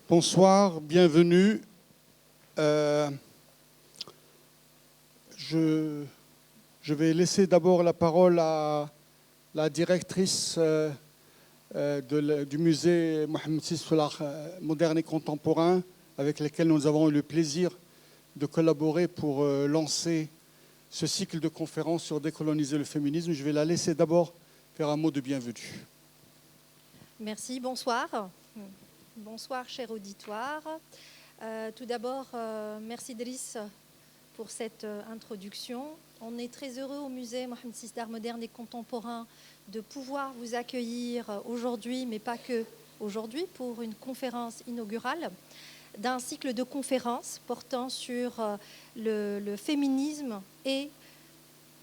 Bonsoir, bienvenue. Je vais laisser d'abord la parole à la directrice du musée Mohamed VI Salah moderne et contemporain, avec laquelle nous avons eu le plaisir de collaborer pour lancer ce cycle de conférences sur décoloniser le féminisme. Je vais la laisser d'abord faire un mot de bienvenue. Merci, bonsoir. Bonsoir, cher auditoire. Tout d'abord, merci Driss pour cette introduction. On est très heureux au musée Mohamed VI d'art moderne et contemporain de pouvoir vous accueillir aujourd'hui, mais pas que aujourd'hui, pour une conférence inaugurale d'un cycle de conférences portant sur le féminisme et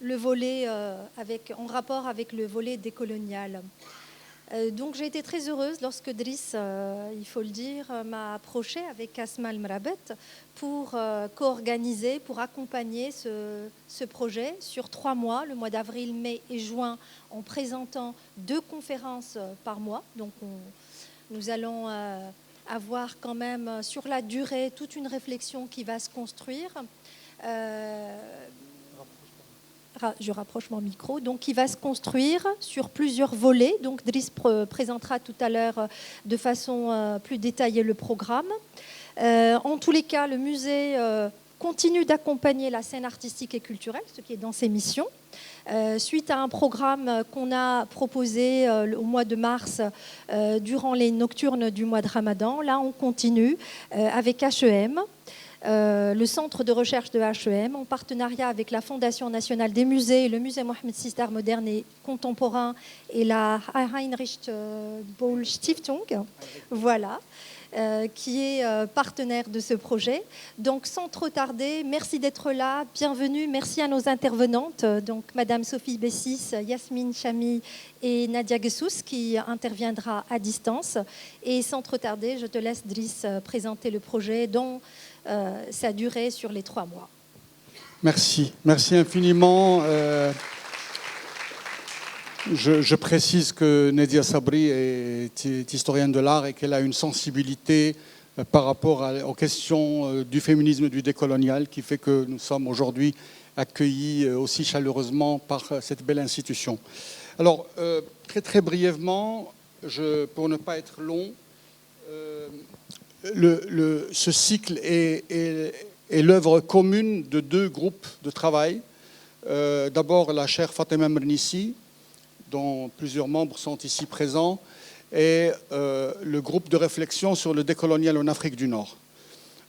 le volet en rapport avec le volet décolonial. Donc j'ai été très heureuse lorsque Driss, il faut le dire, m'a approché avec Asma Al-Mrabet pour co-organiser, pour accompagner ce projet sur 3 mois, le mois d'avril, mai et juin, en présentant 2 conférences par mois. Donc nous allons avoir quand même sur la durée toute une réflexion qui va se construire. Je rapproche mon micro, donc qui va se construire sur plusieurs volets. Donc Driss présentera tout à l'heure de façon plus détaillée le programme. En tous les cas, le musée continue d'accompagner la scène artistique et culturelle, ce qui est dans ses missions. Suite à un programme qu'on a proposé au mois de mars durant les nocturnes du mois de Ramadan, là on continue avec HEM. Le centre de recherche de HEM, en partenariat avec la Fondation nationale des musées, le musée Mohamed VI d'art moderne et contemporain et la Heinrich Böll Stiftung, voilà, qui est partenaire de ce projet. Donc sans trop tarder, merci d'être là, bienvenue, merci à nos intervenantes, donc Madame Sophie Bessis, Yasmine Chami et Nadia Gessous qui interviendra à distance. Et sans trop tarder, je te laisse Driss présenter le projet dont sa durée sur les 3 mois. Merci infiniment. Je précise que Nadia Sabri est historienne de l'art et qu'elle a une sensibilité par rapport aux questions du féminisme et du décolonial qui fait que nous sommes aujourd'hui accueillis aussi chaleureusement par cette belle institution. Alors, très brièvement, pour ne pas être long, ce cycle est l'œuvre commune de 2 groupes de travail. D'abord, la chère Fatima Mernissi, dont plusieurs membres sont ici présents, et le groupe de réflexion sur le décolonial en Afrique du Nord.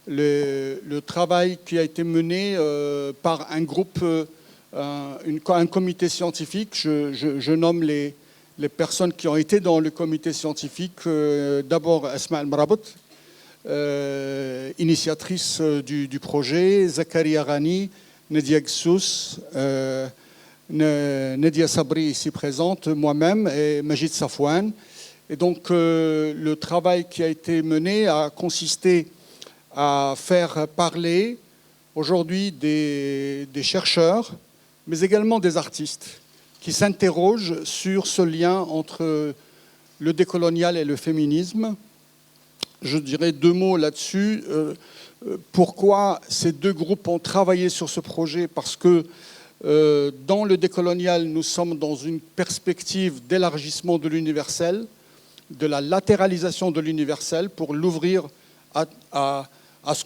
Le travail qui a été mené par un groupe, un comité scientifique, je nomme les personnes qui ont été dans le comité scientifique. D'abord, Asma Al-Mrabet, initiatrice du projet, Zakaria Rani, Nadia Gessous, Nadia Sabri ici présente, moi-même et Majid Safouane. Et donc le travail qui a été mené a consisté à faire parler aujourd'hui des chercheurs, mais également des artistes qui s'interrogent sur ce lien entre le décolonial et le féminisme. Je dirais 2 mots là-dessus. Pourquoi ces 2 groupes ont travaillé sur ce projet? Parce que dans le décolonial, nous sommes dans une perspective d'élargissement de l'universel, de la latéralisation de l'universel pour l'ouvrir à ce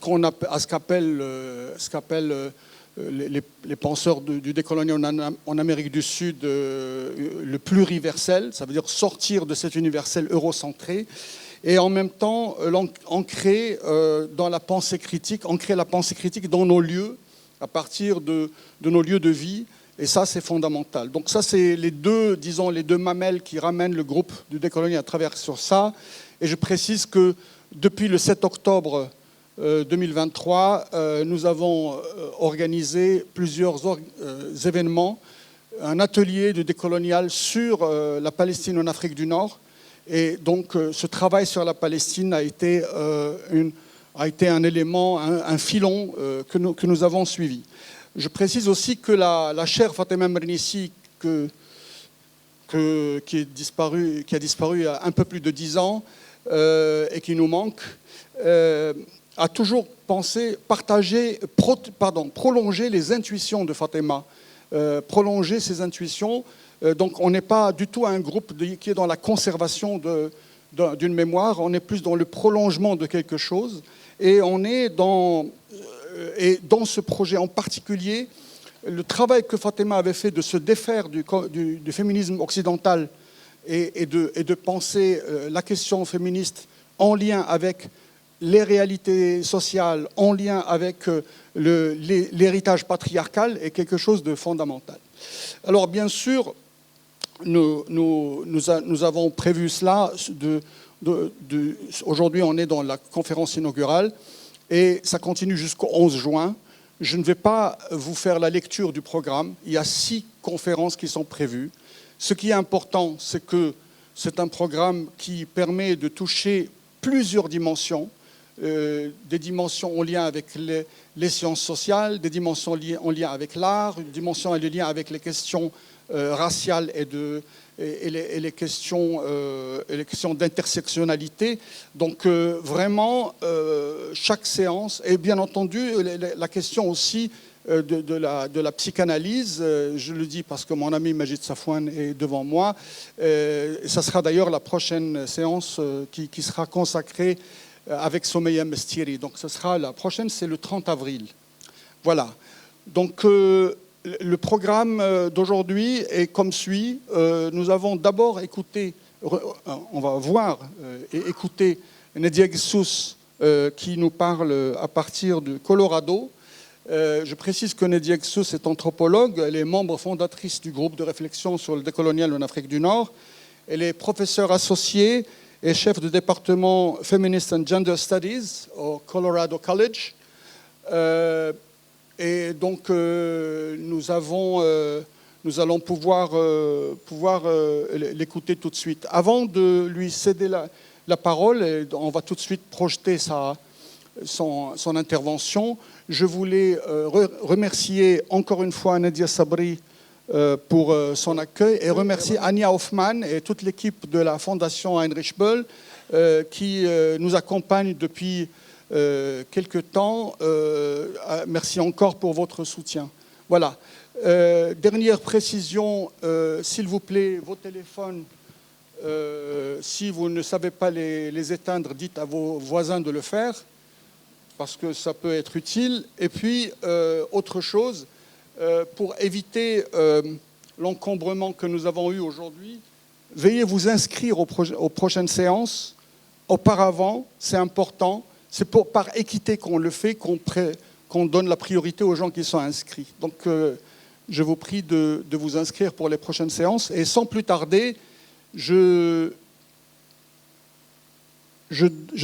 qu'appellent les penseurs du décolonial en Amérique du Sud le pluriversel, ça veut dire sortir de cet universel eurocentré et en même temps ancrer dans la pensée critique, ancrer la pensée critique dans nos lieux, à partir de nos lieux de vie, et ça c'est fondamental. Donc ça c'est les 2 mamelles qui ramènent le groupe du décolonial à travers sur ça, et je précise que depuis le 7 octobre 2023, nous avons organisé plusieurs événements, un atelier de décolonial sur la Palestine en Afrique du Nord, et donc ce travail sur la Palestine a été un élément, un filon que nous avons suivi. Je précise aussi que la chère Fatima Mernissi, qui a disparu il y a un peu plus de 10 ans et qui nous manque, a toujours pensé prolonger les intuitions de Fatima, prolonger ses intuitions. Donc on n'est pas du tout un groupe qui est dans la conservation d'une mémoire, on est plus dans le prolongement de quelque chose. Et on est dans ce projet en particulier, le travail que Fatima avait fait de se défaire du féminisme occidental et de penser la question féministe en lien avec les réalités sociales, en lien avec l'héritage patriarcal est quelque chose de fondamental. Alors bien sûr, nous avons prévu cela. Aujourd'hui, on est dans la conférence inaugurale et ça continue jusqu'au 11 juin. Je ne vais pas vous faire la lecture du programme. Il y a 6 conférences qui sont prévues. Ce qui est important, c'est que c'est un programme qui permet de toucher plusieurs dimensions, des dimensions en lien avec les sciences sociales, des dimensions en lien avec l'art, une dimension en lien avec les questions raciales et les questions d'intersectionnalité. Donc vraiment, chaque séance, et bien entendu la question aussi de la psychanalyse, je le dis parce que mon ami Majid Safwan est devant moi, ça sera d'ailleurs la prochaine séance qui sera consacrée avec Soumeya Mestiri. Donc la prochaine, c'est le 30 avril. Voilà. Donc le programme d'aujourd'hui est comme suit. Nous avons d'abord écouté, on va voir et écouter Nadia Guessous qui nous parle à partir du Colorado. Je précise que Nadia Guessous est anthropologue, elle est membre fondatrice du groupe de réflexion sur le décolonial en Afrique du Nord. Elle est professeure associée et chef de département Feminist and Gender Studies au Colorado College. Et donc, nous allons pouvoir l'écouter tout de suite. Avant de lui céder la parole, on va tout de suite projeter son intervention. Je voulais remercier encore une fois Nadia Sabri pour son accueil et remercier Anja Hoffmann et toute l'équipe de la Fondation Heinrich Böll qui nous accompagne depuis quelques temps. Merci encore pour votre soutien. Voilà. Dernière précision, s'il vous plaît, vos téléphones, si vous ne savez pas les éteindre, dites à vos voisins de le faire, parce que ça peut être utile. Et puis, autre chose, pour éviter l'encombrement que nous avons eu aujourd'hui, veuillez vous inscrire aux prochaines séances. Auparavant, c'est important, c'est par équité qu'on le fait, qu'on donne la priorité aux gens qui sont inscrits. Donc, je vous prie de vous inscrire pour les prochaines séances. Et sans plus tarder, je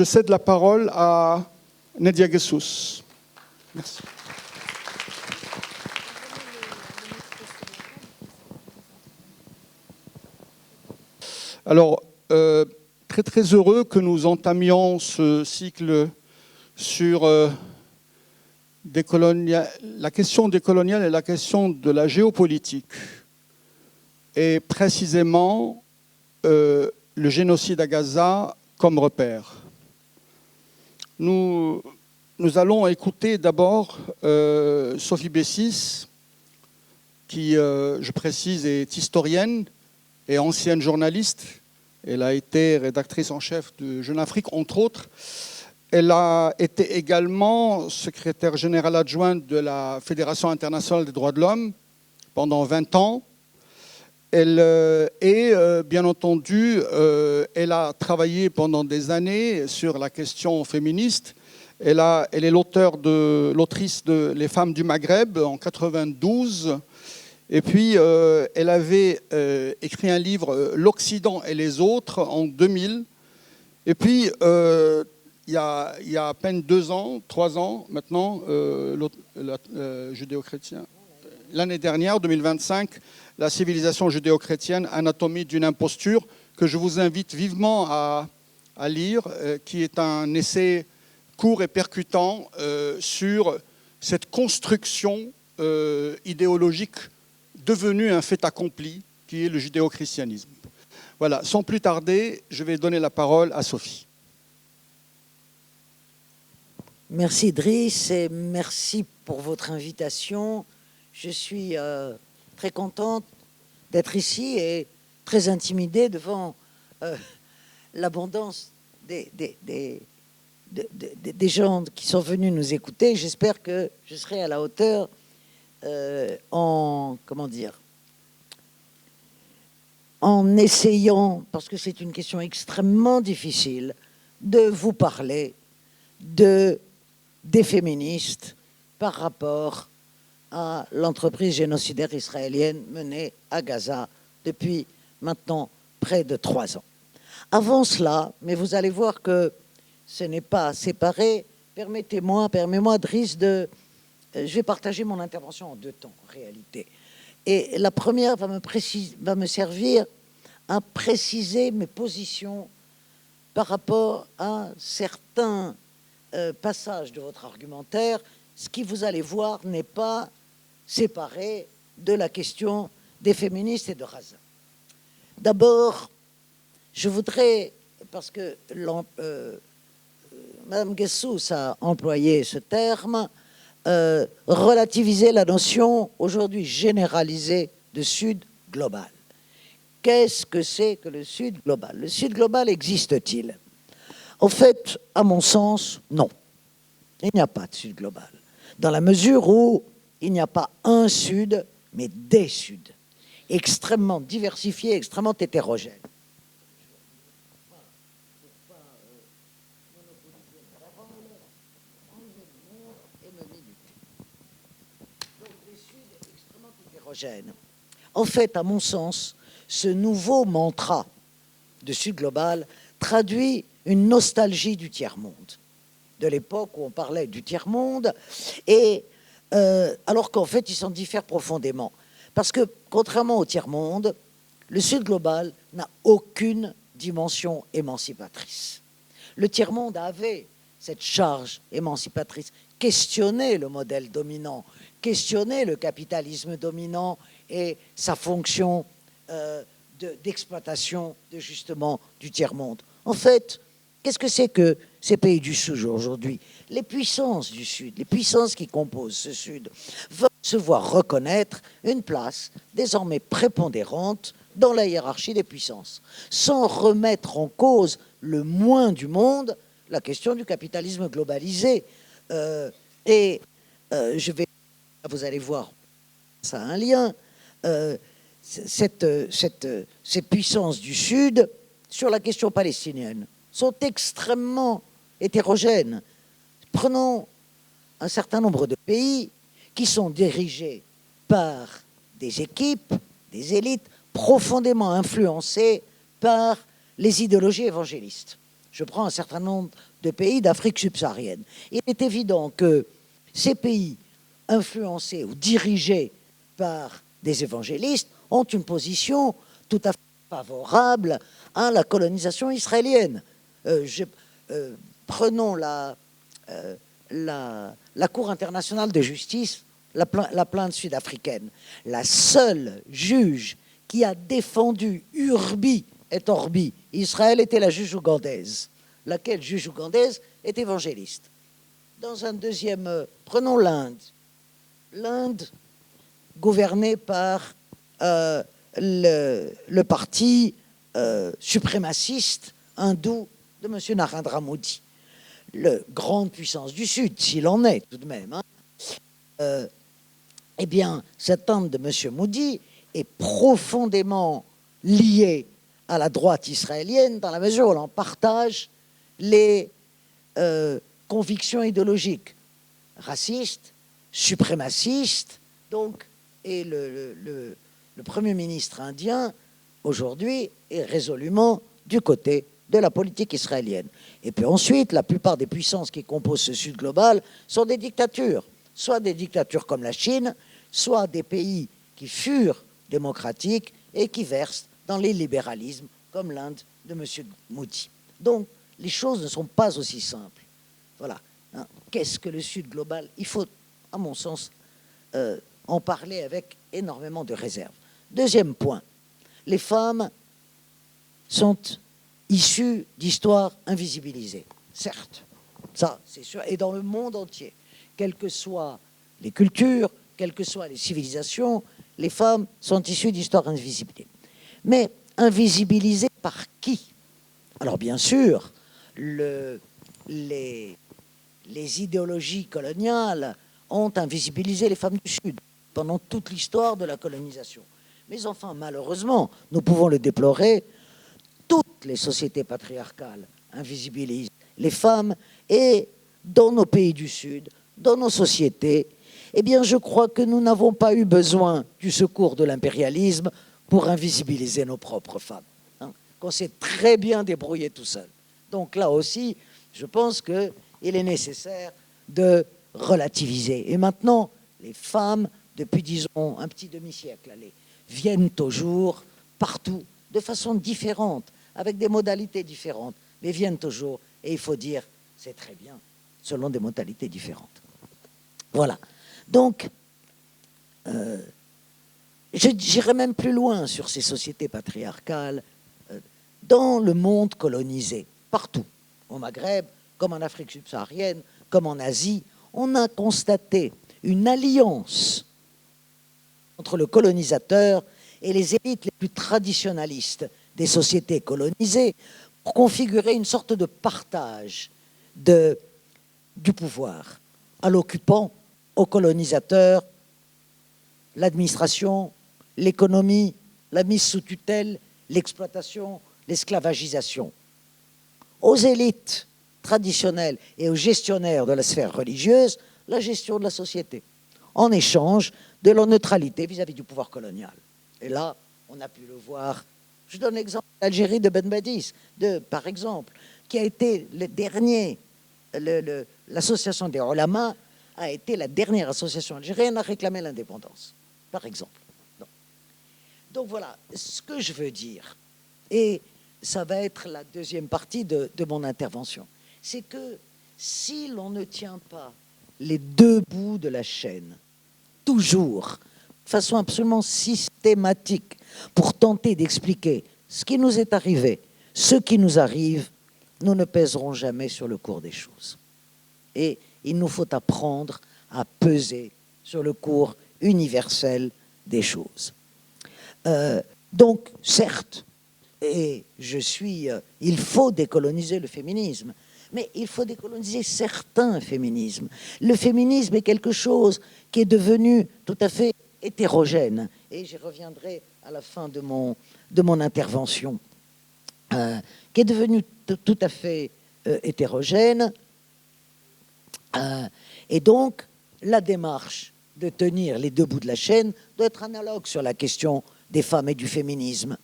cède la parole à Nadia Guessous. Merci. Alors, très très heureux que nous entamions ce cycle sur la question décoloniale et la question de la géopolitique. Et précisément, le génocide à Gaza comme repère. Nous allons écouter d'abord Sophie Bessis, qui, je précise, est historienne et ancienne journaliste. Elle a été rédactrice en chef de Jeune Afrique, entre autres. Elle a été également secrétaire générale adjointe de la Fédération internationale des droits de l'homme pendant 20 ans. Bien entendu, elle a travaillé pendant des années sur la question féministe. Elle est l'autrice de Les femmes du Maghreb en 1992. Et puis, elle avait écrit un livre, L'Occident et les autres, en 2000. Et puis, il y a à peine 3 ans maintenant, judéo-chrétien. L'année dernière, 2025, la civilisation judéo-chrétienne, anatomie d'une imposture, que je vous invite vivement à lire, qui est un essai court et percutant sur cette construction idéologique devenue un fait accompli qui est le judéo-christianisme. Voilà, sans plus tarder, je vais donner la parole à Sophie. Merci Driss et merci pour votre invitation. Je suis très contente d'être ici et très intimidée devant l'abondance des gens qui sont venus nous écouter. J'espère que je serai à la hauteur en essayant, parce que c'est une question extrêmement difficile, de vous parler des féministes par rapport à l'entreprise génocidaire israélienne menée à Gaza depuis maintenant près de 3 ans. Avant cela, mais vous allez voir que ce n'est pas séparé, permettez-moi, Driss, je vais partager mon intervention en 2 temps, en réalité. Et la première va me servir à préciser mes positions par rapport à certains passages de votre argumentaire. Ce que vous allez voir n'est pas séparé de la question des féministes et de Gaza. D'abord, je voudrais, parce que Mme Guessous a employé ce terme, relativiser la notion aujourd'hui généralisée de Sud global. Qu'est-ce que c'est que le Sud global? Le Sud global existe-t-il? En fait, à mon sens, non. Il n'y a pas de Sud global. Dans la mesure où il n'y a pas un Sud, mais des Suds, extrêmement diversifiés, extrêmement hétérogènes. En fait, à mon sens, ce nouveau mantra de Sud global traduit une nostalgie du tiers-monde, de l'époque où on parlait du tiers-monde, et alors qu'en fait, ils s'en diffèrent profondément. Parce que, contrairement au tiers-monde, le Sud global n'a aucune dimension émancipatrice. Le tiers-monde avait cette charge émancipatrice, questionner le modèle dominant, questionner le capitalisme dominant et sa fonction d'exploitation justement du tiers-monde. En fait, qu'est-ce que c'est que ces pays du Sud aujourd'hui? Les puissances du Sud, les puissances qui composent ce Sud, vont se voir reconnaître une place désormais prépondérante dans la hiérarchie des puissances, sans remettre en cause le moins du monde la question du capitalisme globalisé. Vous allez voir, ça a un lien, ces puissances du Sud sur la question palestinienne sont extrêmement hétérogènes. Prenons un certain nombre de pays qui sont dirigés par des équipes, des élites profondément influencées par les idéologies évangélistes. Je prends un certain nombre de pays d'Afrique subsaharienne. Il est évident que ces pays influencés ou dirigés par des évangélistes ont une position tout à fait favorable à la colonisation israélienne. Prenons la Cour internationale de justice, la plainte sud-africaine. La seule juge qui a défendu urbi et orbi Israël était la juge ougandaise, laquelle juge ougandaise est évangéliste. Dans un deuxième, prenons l'Inde. L'Inde, gouvernée par le parti suprémaciste hindou de M. Narendra Modi, la grande puissance du Sud, s'il en est tout de même. Eh bien, cette Inde de M. Modi est profondément liée à la droite israélienne dans la mesure où elle en partage les convictions idéologiques racistes, suprémacistes, donc, et le Premier ministre indien, aujourd'hui, est résolument du côté de la politique israélienne. Et puis ensuite, la plupart des puissances qui composent ce Sud global sont des dictatures, soit des dictatures comme la Chine, soit des pays qui furent démocratiques et qui versent dans l'illibéralisme, comme l'Inde de M. Modi. Donc, les choses ne sont pas aussi simples. Voilà. Qu'est-ce que le Sud global? Il faut, à mon sens, en parler avec énormément de réserve. Deuxième point, les femmes sont issues d'histoires invisibilisées, certes, ça c'est sûr, et dans le monde entier, quelles que soient les cultures, quelles que soient les civilisations, les femmes sont issues d'histoires invisibilisées. Mais invisibilisées par qui? Alors bien sûr, les idéologies coloniales ont invisibilisé les femmes du Sud pendant toute l'histoire de la colonisation. Mais enfin, malheureusement, nous pouvons le déplorer, toutes les sociétés patriarcales invisibilisent les femmes, et dans nos pays du Sud, dans nos sociétés, eh bien, je crois que nous n'avons pas eu besoin du secours de l'impérialisme pour invisibiliser nos propres femmes, hein, qu'on s'est très bien débrouillé tout seul. Donc là aussi, je pense qu'il est nécessaire de relativiser. Et maintenant, les femmes, depuis, disons, un petit demi-siècle, allez, viennent au jour, partout, de façon différente, avec des modalités différentes, mais viennent au jour, et il faut dire, c'est très bien, selon des modalités différentes. Voilà. Donc, j'irai même plus loin sur ces sociétés patriarcales, dans le monde colonisé, partout, au Maghreb, comme en Afrique subsaharienne, comme en Asie, on a constaté une alliance entre le colonisateur et les élites les plus traditionnalistes des sociétés colonisées pour configurer une sorte de partage du pouvoir à l'occupant, au colonisateur, l'administration, l'économie, la mise sous tutelle, l'exploitation, l'esclavagisation. Aux élites traditionnelles et aux gestionnaires de la sphère religieuse, la gestion de la société, en échange de leur neutralité vis-à-vis du pouvoir colonial. Et là, on a pu le voir. Je donne l'exemple d'Algérie de Ben Badis, par exemple, qui a été le dernier, l'association des Ulama a été la dernière association algérienne à réclamer l'indépendance, par exemple. Donc voilà, ce que je veux dire, et ça va être la deuxième partie de mon intervention, c'est que si l'on ne tient pas les deux bouts de la chaîne, toujours, de façon absolument systématique, pour tenter d'expliquer ce qui nous est arrivé, ce qui nous arrive, nous ne pèserons jamais sur le cours des choses. Et il nous faut apprendre à peser sur le cours universel des choses. Donc, certes, et il faut décoloniser le féminisme, mais il faut décoloniser certains féminismes. Le féminisme est quelque chose qui est devenu tout à fait hétérogène, et j'y reviendrai à la fin de mon intervention, qui est devenu tout à fait hétérogène, et donc la démarche de tenir les deux bouts de la chaîne doit être analogue sur la question des femmes et du féminisme.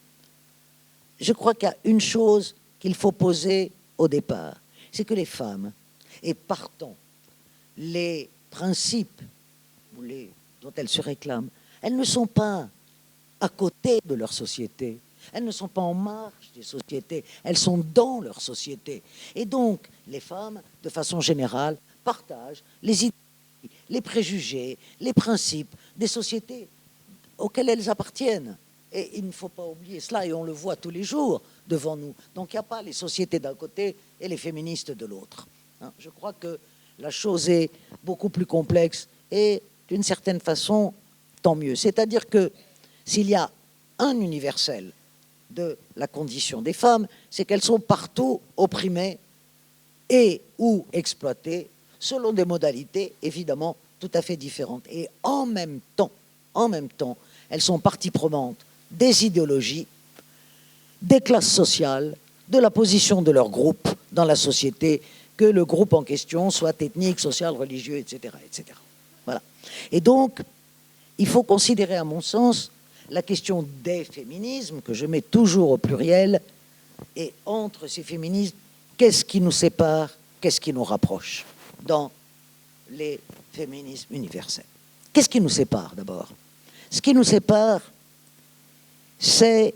Je crois qu'il y a une chose qu'il faut poser au départ, c'est que les femmes, et partant les principes dont elles se réclament, elles ne sont pas à côté de leur société, elles ne sont pas en marge des sociétés, elles sont dans leur société. Et donc, les femmes, de façon générale, partagent les idées, les préjugés, les principes des sociétés auxquelles elles appartiennent. Et il ne faut pas oublier cela, et on le voit tous les jours devant nous. Donc il n'y a pas les sociétés d'un côté et les féministes de l'autre. Je crois que la chose est beaucoup plus complexe, et d'une certaine façon, tant mieux. C'est-à-dire que s'il y a un universel de la condition des femmes, c'est qu'elles sont partout opprimées et ou exploitées selon des modalités évidemment tout à fait différentes. Et en même temps, elles sont partie prenante des idéologies, des classes sociales, de la position de leur groupe dans la société, que le groupe en question soit ethnique, social, religieux, etc., etc. Voilà. Et donc, il faut considérer, à mon sens, la question des féminismes, que je mets toujours au pluriel, et entre ces féminismes, qu'est-ce qui nous sépare, qu'est-ce qui nous rapproche dans les féminismes universels. Qu'est-ce qui nous sépare d'abord? Ce qui nous sépare, c'est,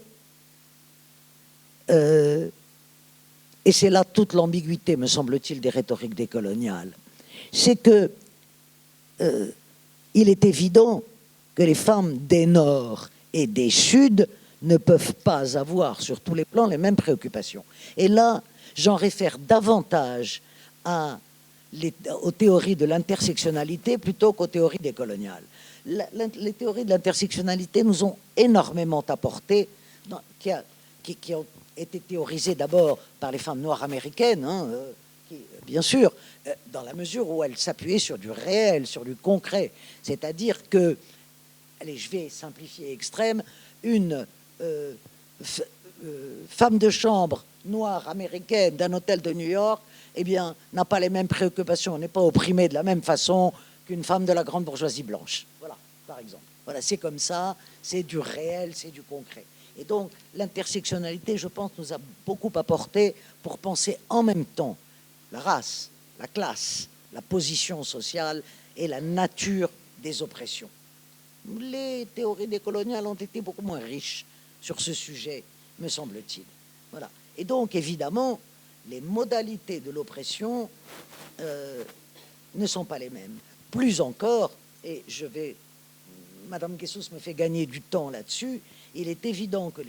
et c'est là toute l'ambiguïté, me semble-t-il, des rhétoriques décoloniales, c'est que il est évident que les femmes des Nord et des Sud ne peuvent pas avoir sur tous les plans les mêmes préoccupations. Et là, j'en réfère davantage aux théories de l'intersectionnalité plutôt qu'aux théories décoloniales. Les théories de l'intersectionnalité nous ont énormément apporté, qui ont été théorisées d'abord par les femmes noires américaines, bien sûr, dans la mesure où elles s'appuyaient sur du réel, sur du concret. C'est-à-dire que, allez, je vais simplifier extrême, une femme de chambre noire américaine d'un hôtel de New York, eh bien, n'a pas les mêmes préoccupations, n'est pas opprimée de la même façon qu'une femme de la grande bourgeoisie blanche. Voilà, par exemple. Voilà, c'est comme ça, c'est du réel, c'est du concret. Et donc, l'intersectionnalité, je pense, nous a beaucoup apporté pour penser en même temps la race, la classe, la position sociale et la nature des oppressions. Les théories décoloniales ont été beaucoup moins riches sur ce sujet, me semble-t-il. Voilà. Et donc, évidemment, les modalités de l'oppression ne sont pas les mêmes. Plus encore, et Madame Guessous me fait gagner du temps là-dessus, il est évident que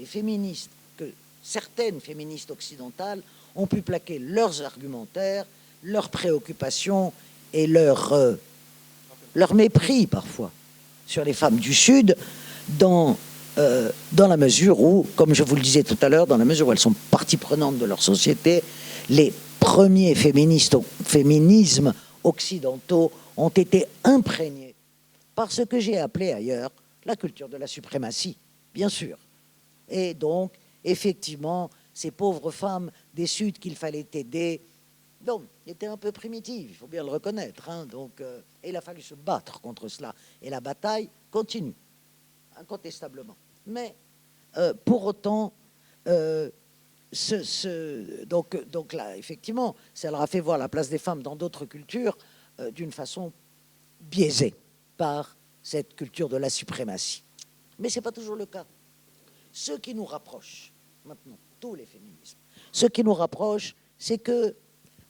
certaines féministes occidentales ont pu plaquer leurs argumentaires, leurs préoccupations et leur mépris parfois sur les femmes du Sud dans la mesure où, comme je vous le disais tout à l'heure, dans la mesure où elles sont partie prenante de leur société, les premiers féminismes occidentaux ont été imprégnés par ce que j'ai appelé ailleurs la culture de la suprématie, bien sûr. Et donc, effectivement, ces pauvres femmes des Suds qu'il fallait aider, bon, étaient un peu primitives, il faut bien le reconnaître. Donc, et il a fallu se battre contre cela. Et la bataille continue, incontestablement. Mais, pour autant, donc là, effectivement, ça leur a fait voir la place des femmes dans d'autres cultures d'une façon biaisée par cette culture de la suprématie. Mais ce n'est pas toujours le cas. Ce qui nous rapproche, maintenant, tous les féminismes, ce qui nous rapproche, c'est que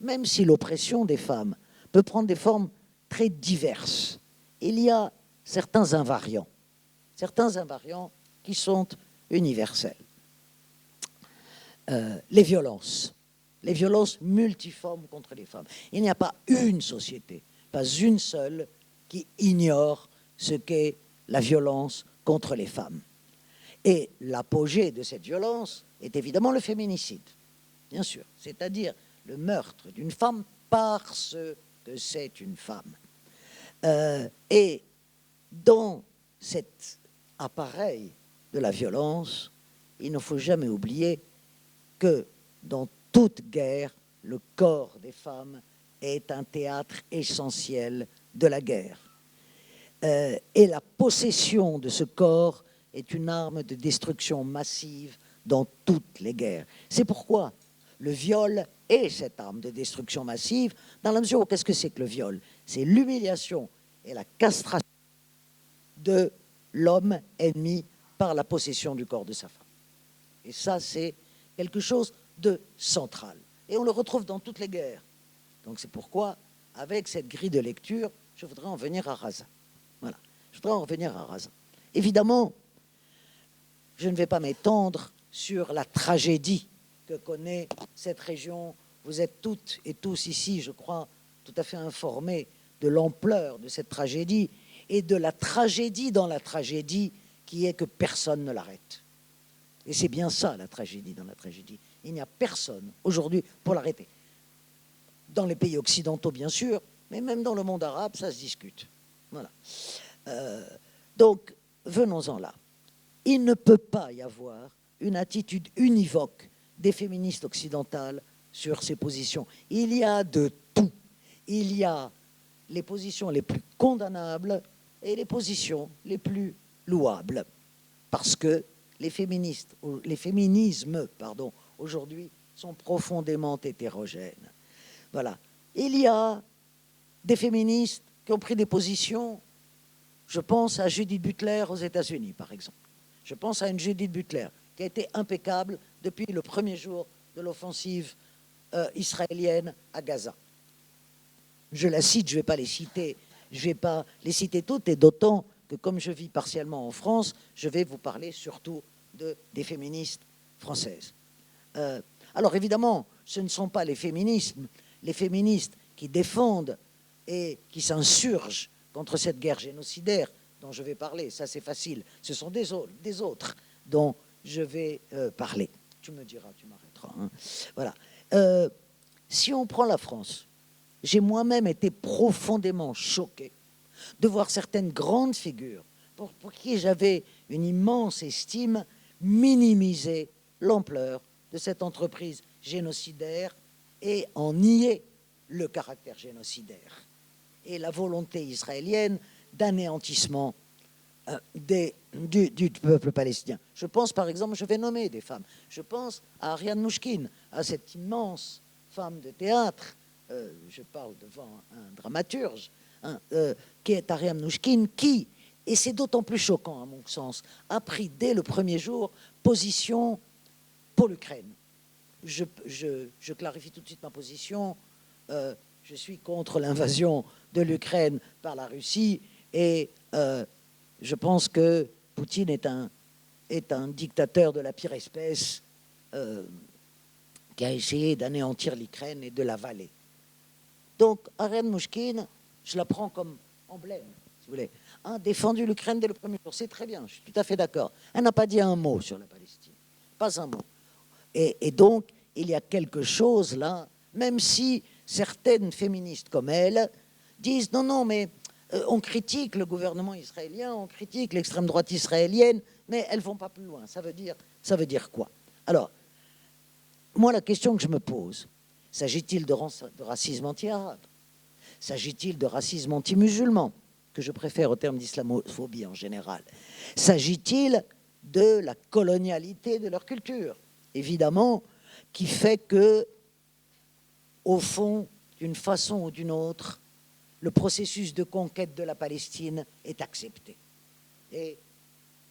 même si l'oppression des femmes peut prendre des formes très diverses, il y a certains invariants qui sont universels. Les violences multiformes contre les femmes. Il n'y a pas une société, pas une seule, qui ignore ce qu'est la violence contre les femmes. Et l'apogée de cette violence est évidemment le féminicide, bien sûr, c'est-à-dire le meurtre d'une femme parce que c'est une femme. Et dans cet appareil de la violence, il ne faut jamais oublier que dans toute guerre, le corps des femmes est un théâtre essentiel de la guerre. Et la possession de ce corps est une arme de destruction massive dans toutes les guerres. C'est pourquoi le viol est cette arme de destruction massive, dans la mesure où qu'est-ce que c'est que le viol? C'est l'humiliation et la castration de l'homme ennemi par la possession du corps de sa femme. Et ça, c'est quelque chose de central. Et on le retrouve dans toutes les guerres. Donc c'est pourquoi, avec cette grille de lecture, je voudrais en venir à Razin. Voilà, je voudrais en revenir à Razin. Évidemment, je ne vais pas m'étendre sur la tragédie que connaît cette région. Vous êtes toutes et tous ici, je crois, tout à fait informés de l'ampleur de cette tragédie et de la tragédie dans la tragédie qui est que personne ne l'arrête. Et c'est bien ça, la tragédie dans la tragédie. Il n'y a personne aujourd'hui pour l'arrêter. Dans les pays occidentaux, bien sûr, mais même dans le monde arabe, ça se discute. Voilà. Donc, venons-en là. Il ne peut pas y avoir une attitude univoque des féministes occidentales sur ces positions. Il y a de tout. Il y a les positions les plus condamnables et les positions les plus louables. Parce que les féminismes, aujourd'hui, sont profondément hétérogènes. Voilà. Il y a des féministes qui ont pris des positions, je pense à Judith Butler aux États-Unis, par exemple. Je pense à une Judith Butler qui a été impeccable depuis le premier jour de l'offensive israélienne à Gaza. Je la cite, je ne vais pas les citer, toutes, et d'autant que comme je vis partiellement en France, je vais vous parler surtout des féministes françaises. Alors évidemment, ce ne sont pas les féministes qui défendent et qui s'insurgent contre cette guerre génocidaire dont je vais parler, ça c'est facile, ce sont des autres dont je vais parler. Tu me diras, tu m'arrêteras. Hein. Voilà. Si on prend la France, j'ai moi-même été profondément choqué de voir certaines grandes figures pour qui j'avais une immense estime minimiser l'ampleur de cette entreprise génocidaire et en nier le caractère génocidaire et la volonté israélienne d'anéantissement du peuple palestinien. Je pense par exemple, je vais nommer des femmes, je pense à Ariane Nouchkine, à cette immense femme de théâtre, je parle devant un dramaturge, hein, qui est Ariane Nouchkine, qui, et c'est d'autant plus choquant à mon sens, a pris dès le premier jour position pour l'Ukraine. Je clarifie tout de suite ma position. Je suis contre l'invasion de l'Ukraine par la Russie et je pense que Poutine est un dictateur de la pire espèce qui a essayé d'anéantir l'Ukraine et de l'avaler. Donc, Ariane Nouchkine, je la prends comme emblème, si vous voulez, a défendu l'Ukraine dès le premier jour. C'est très bien, je suis tout à fait d'accord. Elle n'a pas dit un mot sur la Palestine, pas un mot. Et donc, il y a quelque chose là, même si certaines féministes comme elle disent non, non, mais on critique le gouvernement israélien, on critique l'extrême droite israélienne, mais elles ne vont pas plus loin. Ça veut dire quoi? Alors, moi, la question que je me pose, s'agit-il de racisme anti-arabe? S'agit-il de racisme anti-musulman, que je préfère au terme d'islamophobie en général? S'agit-il de la colonialité de leur culture? Évidemment, qui fait que, au fond, d'une façon ou d'une autre, le processus de conquête de la Palestine est accepté. Et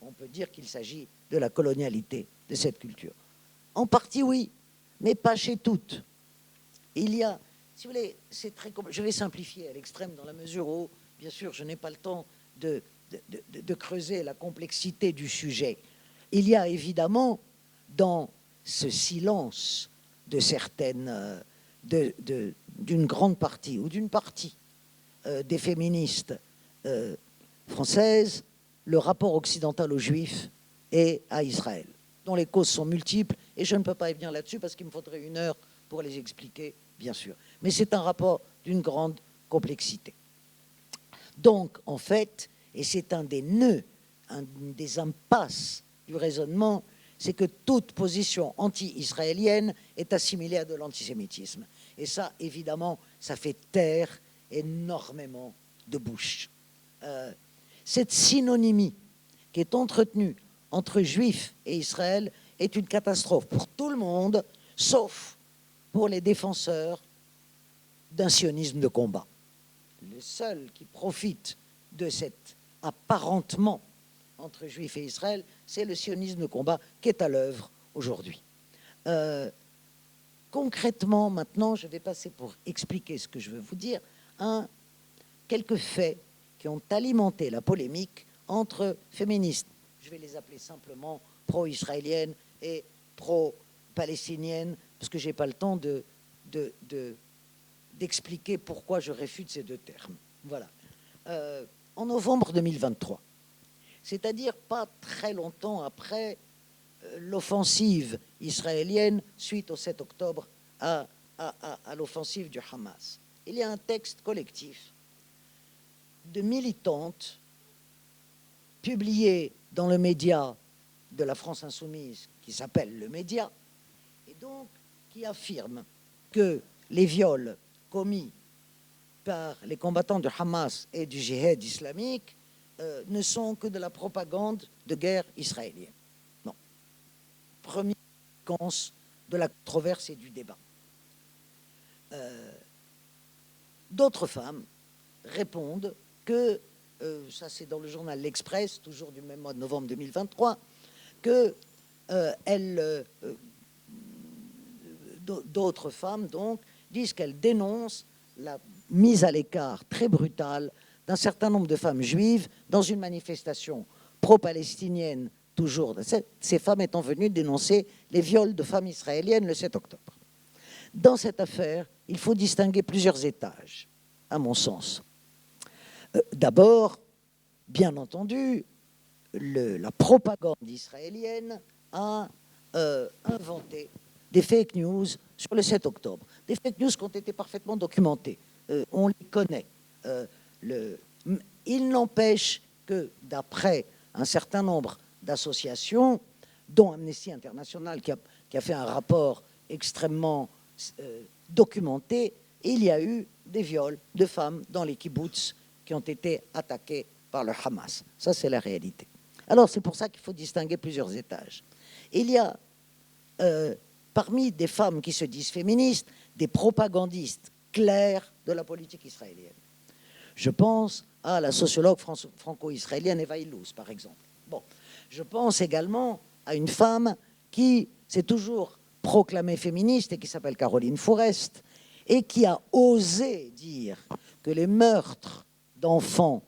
on peut dire qu'il s'agit de la colonialité de cette culture. En partie, oui, mais pas chez toutes. Il y a, si vous voulez, c'est très je vais simplifier à l'extrême dans la mesure où, bien sûr, je n'ai pas le temps de creuser la complexité du sujet. Il y a évidemment, dans ce silence de certaines, d'une grande partie ou d'une partie des féministes françaises, le rapport occidental aux Juifs et à Israël, dont les causes sont multiples, et je ne peux pas y venir là-dessus parce qu'il me faudrait 1 heure pour les expliquer, bien sûr. Mais c'est un rapport d'une grande complexité. Donc, en fait, et c'est un des nœuds, un des impasses du raisonnement, c'est que toute position anti-israélienne est assimilée à de l'antisémitisme. Et ça, évidemment, ça fait taire énormément de bouches. Cette synonymie qui est entretenue entre Juifs et Israël est une catastrophe pour tout le monde, sauf pour les défenseurs d'un sionisme de combat. Les seuls qui profitent de cet apparentement entre Juifs et Israël, c'est le sionisme de combat qui est à l'œuvre aujourd'hui. Concrètement, maintenant, je vais passer pour expliquer ce que je veux vous dire, quelques faits qui ont alimenté la polémique entre féministes, je vais les appeler simplement pro-israéliennes et pro-palestiniennes, parce que je n'ai pas le temps d'expliquer pourquoi je réfute ces 2 termes. Voilà. En novembre 2023, c'est-à-dire pas très longtemps après l'offensive israélienne suite au 7 octobre à l'offensive du Hamas. Il y a un texte collectif de militantes publié dans le média de la France Insoumise qui s'appelle Le Média et donc qui affirme que les viols commis par les combattants du Hamas et du djihad islamique ne sont que de la propagande de guerre israélienne. Non. Première conséquence de la controverse et du débat. D'autres femmes répondent que, ça c'est dans le journal L'Express, toujours du même mois de novembre 2023, que d'autres femmes donc disent qu'elles dénoncent la mise à l'écart très brutale d'un certain nombre de femmes juives dans une manifestation pro-palestinienne toujours, ces femmes étant venues dénoncer les viols de femmes israéliennes le 7 octobre. Dans cette affaire, il faut distinguer plusieurs étages, à mon sens. D'abord, bien entendu, la propagande israélienne a inventé des fake news sur le 7 octobre. Des fake news qui ont été parfaitement documentées. On les connaît. Il n'empêche que, d'après un certain nombre d'associations, dont Amnesty International, qui a fait un rapport extrêmement documenté, il y a eu des viols de femmes dans les kibboutz qui ont été attaqués par le Hamas. Ça, c'est la réalité. Alors, c'est pour ça qu'il faut distinguer plusieurs étages. Il y a, parmi des femmes qui se disent féministes, des propagandistes clairs de la politique israélienne. Je pense à la sociologue franco-israélienne Eva Illouz, par exemple. Bon. Je pense également à une femme qui s'est toujours proclamée féministe et qui s'appelle Caroline Fourest et qui a osé dire que les meurtres d'enfants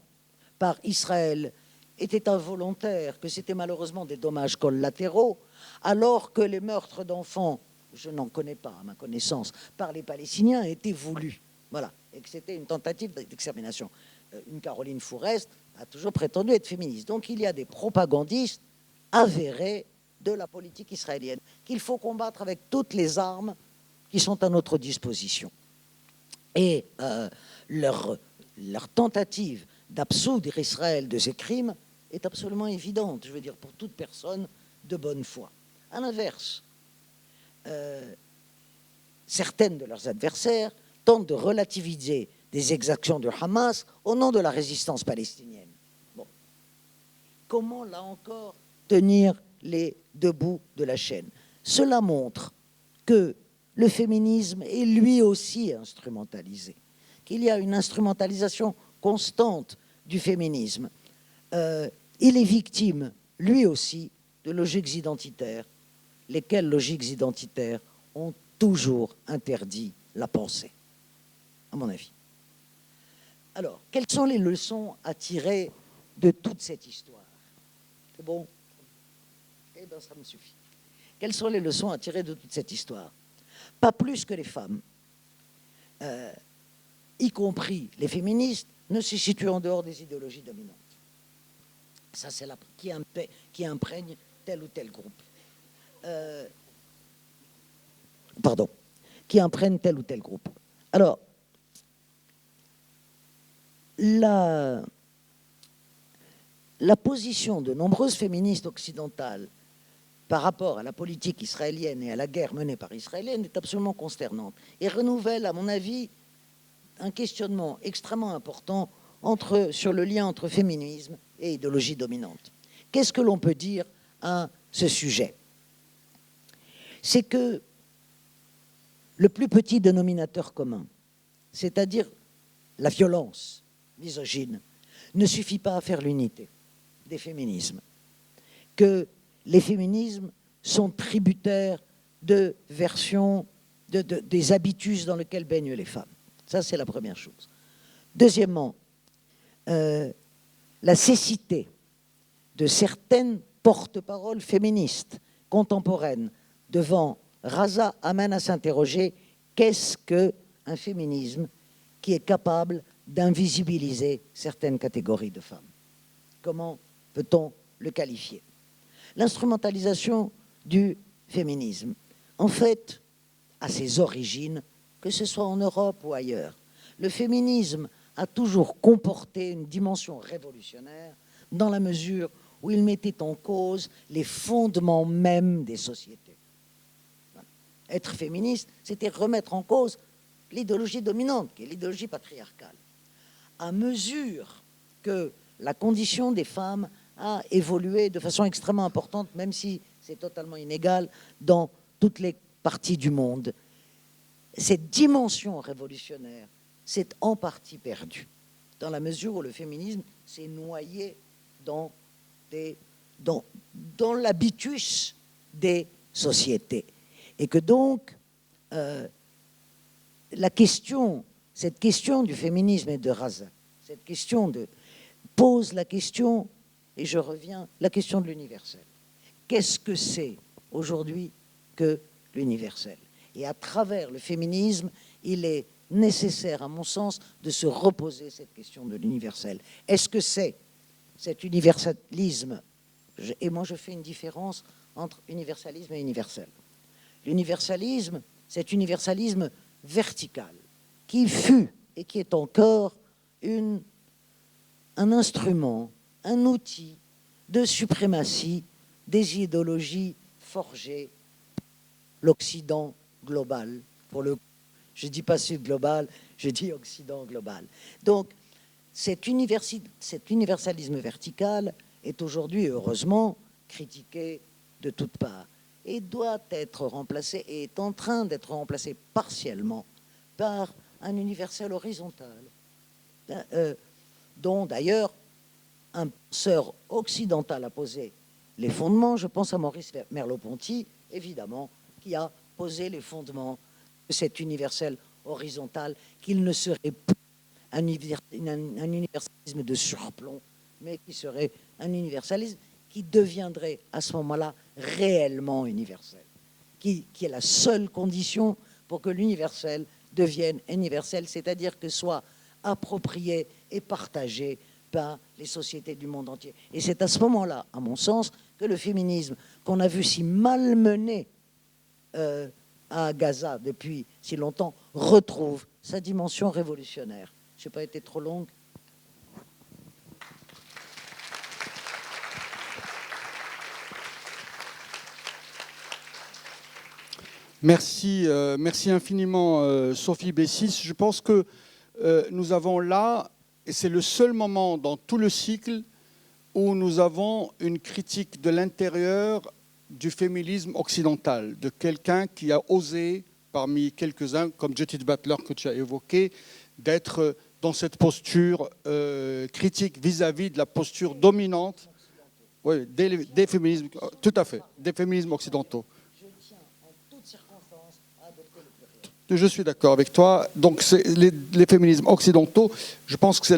par Israël étaient involontaires, que c'était malheureusement des dommages collatéraux, alors que les meurtres d'enfants, je n'en connais pas à ma connaissance, par les Palestiniens étaient voulus. Voilà, et que c'était une tentative d'extermination. Une Caroline Fourest a toujours prétendu être féministe. Donc il y a des propagandistes avérés de la politique israélienne qu'il faut combattre avec toutes les armes qui sont à notre disposition. Et leur tentative d'absoudre Israël de ses crimes est absolument évidente, je veux dire, pour toute personne de bonne foi. À l'inverse, certaines de leurs adversaires tentent de relativiser des exactions de Hamas au nom de la résistance palestinienne. Bon. Comment, là encore, tenir les deux bouts de la chaîne? Cela montre que le féminisme est lui aussi instrumentalisé, qu'il y a une instrumentalisation constante du féminisme. Il est victime, lui aussi, de logiques identitaires, lesquelles logiques identitaires ont toujours interdit la pensée, à mon avis. Alors, quelles sont les leçons à tirer de toute cette histoire? C'est bon? Eh bien, ça me suffit. Quelles sont les leçons à tirer de toute cette histoire? Pas plus que les femmes, y compris les féministes, ne se situent en dehors des idéologies dominantes. Ça, c'est qui imprègne tel ou tel groupe. Qui imprègne tel ou tel groupe. Alors, la position de nombreuses féministes occidentales par rapport à la politique israélienne et à la guerre menée par Israël est absolument consternante et renouvelle, à mon avis, un questionnement extrêmement important sur le lien entre féminisme et idéologie dominante. Qu'est-ce que l'on peut dire à ce sujet? C'est que le plus petit dénominateur commun, c'est-à-dire la violence misogyne, ne suffit pas à faire l'unité des féminismes. Que les féminismes sont tributaires de versions, des habitus dans lesquels baignent les femmes. Ça, c'est la première chose. Deuxièmement, la cécité de certaines porte-paroles féministes contemporaines devant Raza amène à s'interroger qu'est-ce qu'un féminisme qui est capable d'invisibiliser certaines catégories de femmes? Comment peut-on le qualifier? L'instrumentalisation du féminisme, en fait, à ses origines, que ce soit en Europe ou ailleurs, le féminisme a toujours comporté une dimension révolutionnaire dans la mesure où il mettait en cause les fondements mêmes des sociétés. Voilà. Être féministe, c'était remettre en cause l'idéologie dominante, qui est l'idéologie patriarcale. À mesure que la condition des femmes a évolué de façon extrêmement importante, même si c'est totalement inégal dans toutes les parties du monde, cette dimension révolutionnaire s'est en partie perdue, dans la mesure où le féminisme s'est noyé dans l'habitus des sociétés. Et que donc, cette question du féminisme et de Raza, cette question pose la question, et je reviens, la question de l'universel. qu'est-ce que c'est aujourd'hui que l'universel. Et à travers le féminisme, il est nécessaire, à mon sens, de se reposer cette question de l'universel. Est-ce que c'est cet universalisme, et moi je fais une différence entre universalisme et universel. L'universalisme, c'est universalisme vertical, qui fut et qui est encore un instrument, un outil de suprématie des idéologies forgées, l'Occident global, pour le coup. Je ne dis pas Sud global, je dis Occident global. Donc, cet universalisme vertical est aujourd'hui, heureusement, critiqué de toutes parts et doit être remplacé, et est en train d'être remplacé partiellement par un universel horizontal, dont d'ailleurs un penseur occidental a posé les fondements. Je pense à Maurice Merleau-Ponty, évidemment, qui a posé les fondements de cet universel horizontal, qu'il ne serait plus un universalisme de surplomb, mais qui serait un universalisme qui deviendrait à ce moment-là réellement universel, qui est la seule condition pour que l'universel devienne universel, c'est-à-dire que soit approprié et partagé par les sociétés du monde entier. Et c'est à ce moment-là, à mon sens, que le féminisme, qu'on a vu si malmené à Gaza depuis si longtemps, retrouve sa dimension révolutionnaire. Je n'ai pas été trop longue. Merci, merci infiniment Sophie Bessis. Je pense que nous avons là, et c'est le seul moment dans tout le cycle où nous avons une critique de l'intérieur du féminisme occidental, de quelqu'un qui a osé, parmi quelques-uns, comme Judith Butler que tu as évoqué, d'être dans cette posture critique vis-à-vis de la posture dominante des féminismes, tout à fait, des féminismes occidentaux. Je suis d'accord avec toi. Donc, les féminismes occidentaux, je pense que c'est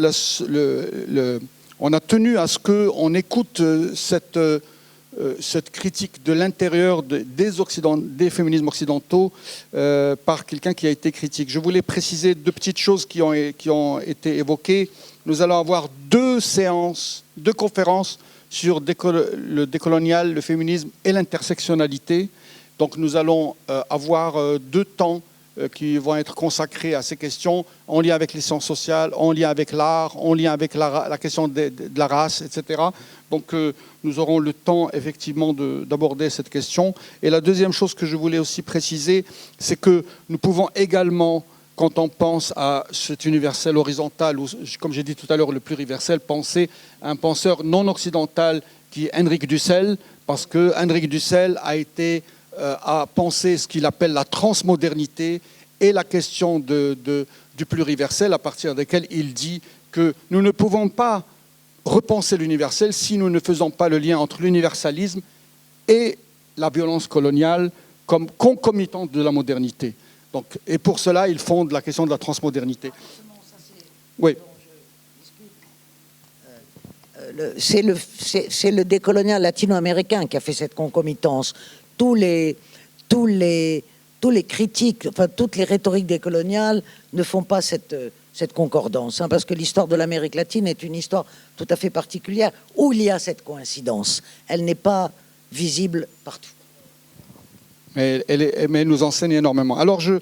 on a tenu à ce qu'on écoute cette critique de l'intérieur des féminismes occidentaux par quelqu'un qui a été critique. Je voulais préciser deux petites choses qui ont été évoquées. Nous allons avoir deux conférences sur le décolonial, le féminisme et l'intersectionnalité. Donc, nous allons avoir 2 temps qui vont être consacrés à ces questions, en lien avec les sciences sociales, en lien avec l'art, en lien avec la question de la race, etc. Donc nous aurons le temps effectivement d'aborder cette question. Et la deuxième chose que je voulais aussi préciser, c'est que nous pouvons également, quand on pense à cet universel horizontal, ou comme j'ai dit tout à l'heure, le pluriversel, penser à un penseur non occidental qui est Henrik Dussel, parce que Henrik Dussel a pensé ce qu'il appelle la transmodernité et la question du pluriversel, à partir desquels il dit que nous ne pouvons pas repenser l'universel si nous ne faisons pas le lien entre l'universalisme et la violence coloniale comme concomitante de la modernité. Donc, et pour cela, il fonde la question de la transmodernité. Oui. C'est le décolonial latino-américain qui a fait cette concomitance. Tous les critiques, enfin toutes les rhétoriques décoloniales ne font pas cette concordance, parce que l'histoire de l'Amérique latine est une histoire tout à fait particulière où il y a cette coïncidence. Elle n'est pas visible partout. Mais elle nous enseigne énormément. Alors je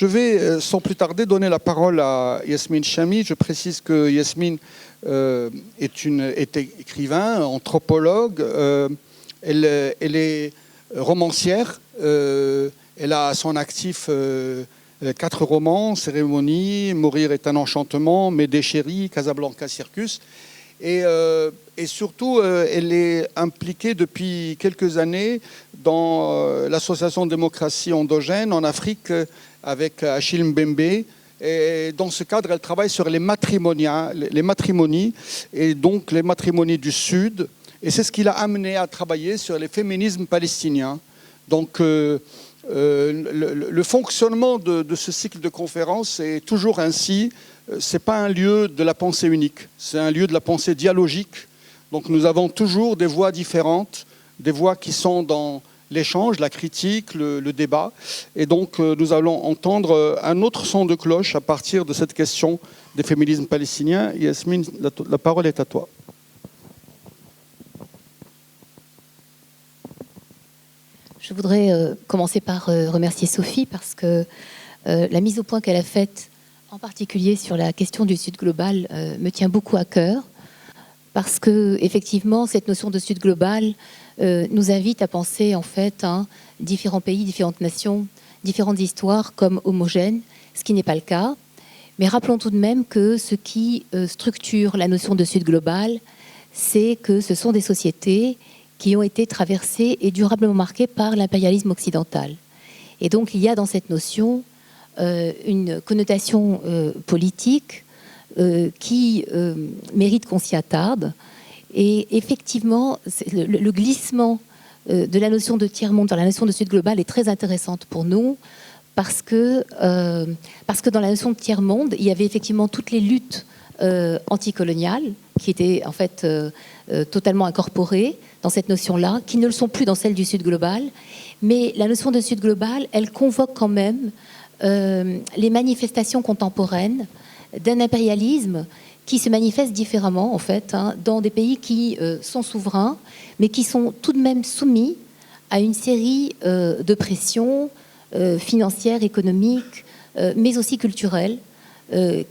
vais sans plus tarder donner la parole à Yasmine Chamy. Je précise que Yasmine est écrivain, anthropologue. Elle est romancière. Elle a à son actif 4 romans, Cérémonie, Mourir est un enchantement, Médée chérie, Casablanca Circus. Et surtout, elle est impliquée depuis quelques années dans l'association Démocratie endogène en Afrique avec Achille Mbembe. Et dans ce cadre, elle travaille sur les matrimonies, et donc les matrimonies du Sud. Et c'est ce qui l'a amené à travailler sur les féminismes palestiniens. Donc, le fonctionnement de ce cycle de conférences est toujours ainsi. Ce n'est pas un lieu de la pensée unique, c'est un lieu de la pensée dialogique. Donc nous avons toujours des voix différentes des voix qui sont dans l'échange, la critique, le débat. Et donc, nous allons entendre un autre son de cloche à partir de cette question des féminismes palestiniens. Yasmine, la parole est à toi. Je voudrais commencer par remercier Sophie parce que la mise au point qu'elle a faite, en particulier sur la question du Sud global, me tient beaucoup à cœur. Parce que effectivement, cette notion de Sud global nous invite à penser en fait différents pays, différentes nations, différentes histoires comme homogènes, ce qui n'est pas le cas. Mais rappelons tout de même que ce qui structure la notion de Sud global, c'est que ce sont des sociétés qui ont été traversées et durablement marquées par l'impérialisme occidental. Et donc il y a dans cette notion une connotation politique qui mérite qu'on s'y attarde. Et effectivement, le glissement de la notion de tiers-monde dans la notion de Sud global est très intéressante pour nous parce que dans la notion de tiers-monde, il y avait effectivement toutes les luttes anticoloniales qui étaient en fait totalement incorporées dans cette notion-là, qui ne le sont plus dans celle du Sud global. Mais la notion de Sud global, elle convoque quand même les manifestations contemporaines d'un impérialisme qui se manifeste différemment en fait dans des pays qui sont souverains, mais qui sont tout de même soumis à une série de pressions financières, économiques, mais aussi culturelles,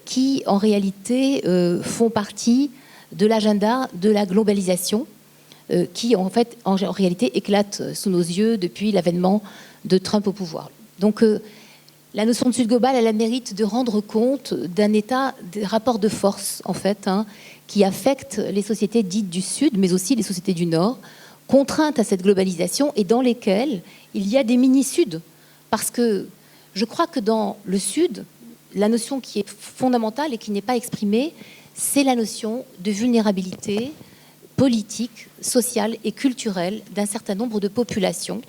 qui en réalité font partie de l'agenda de la globalisation, qui en fait en réalité éclate sous nos yeux depuis l'avènement de Trump au pouvoir. Donc la notion de Sud global, elle a le mérite de rendre compte d'un état des rapports de force en fait qui affectent les sociétés dites du Sud, mais aussi les sociétés du Nord, contraintes à cette globalisation et dans lesquelles il y a des mini-Suds. Parce que je crois que dans le Sud, la notion qui est fondamentale et qui n'est pas exprimée, c'est la notion de vulnérabilité politique, sociale et culturelle d'un certain nombre de populations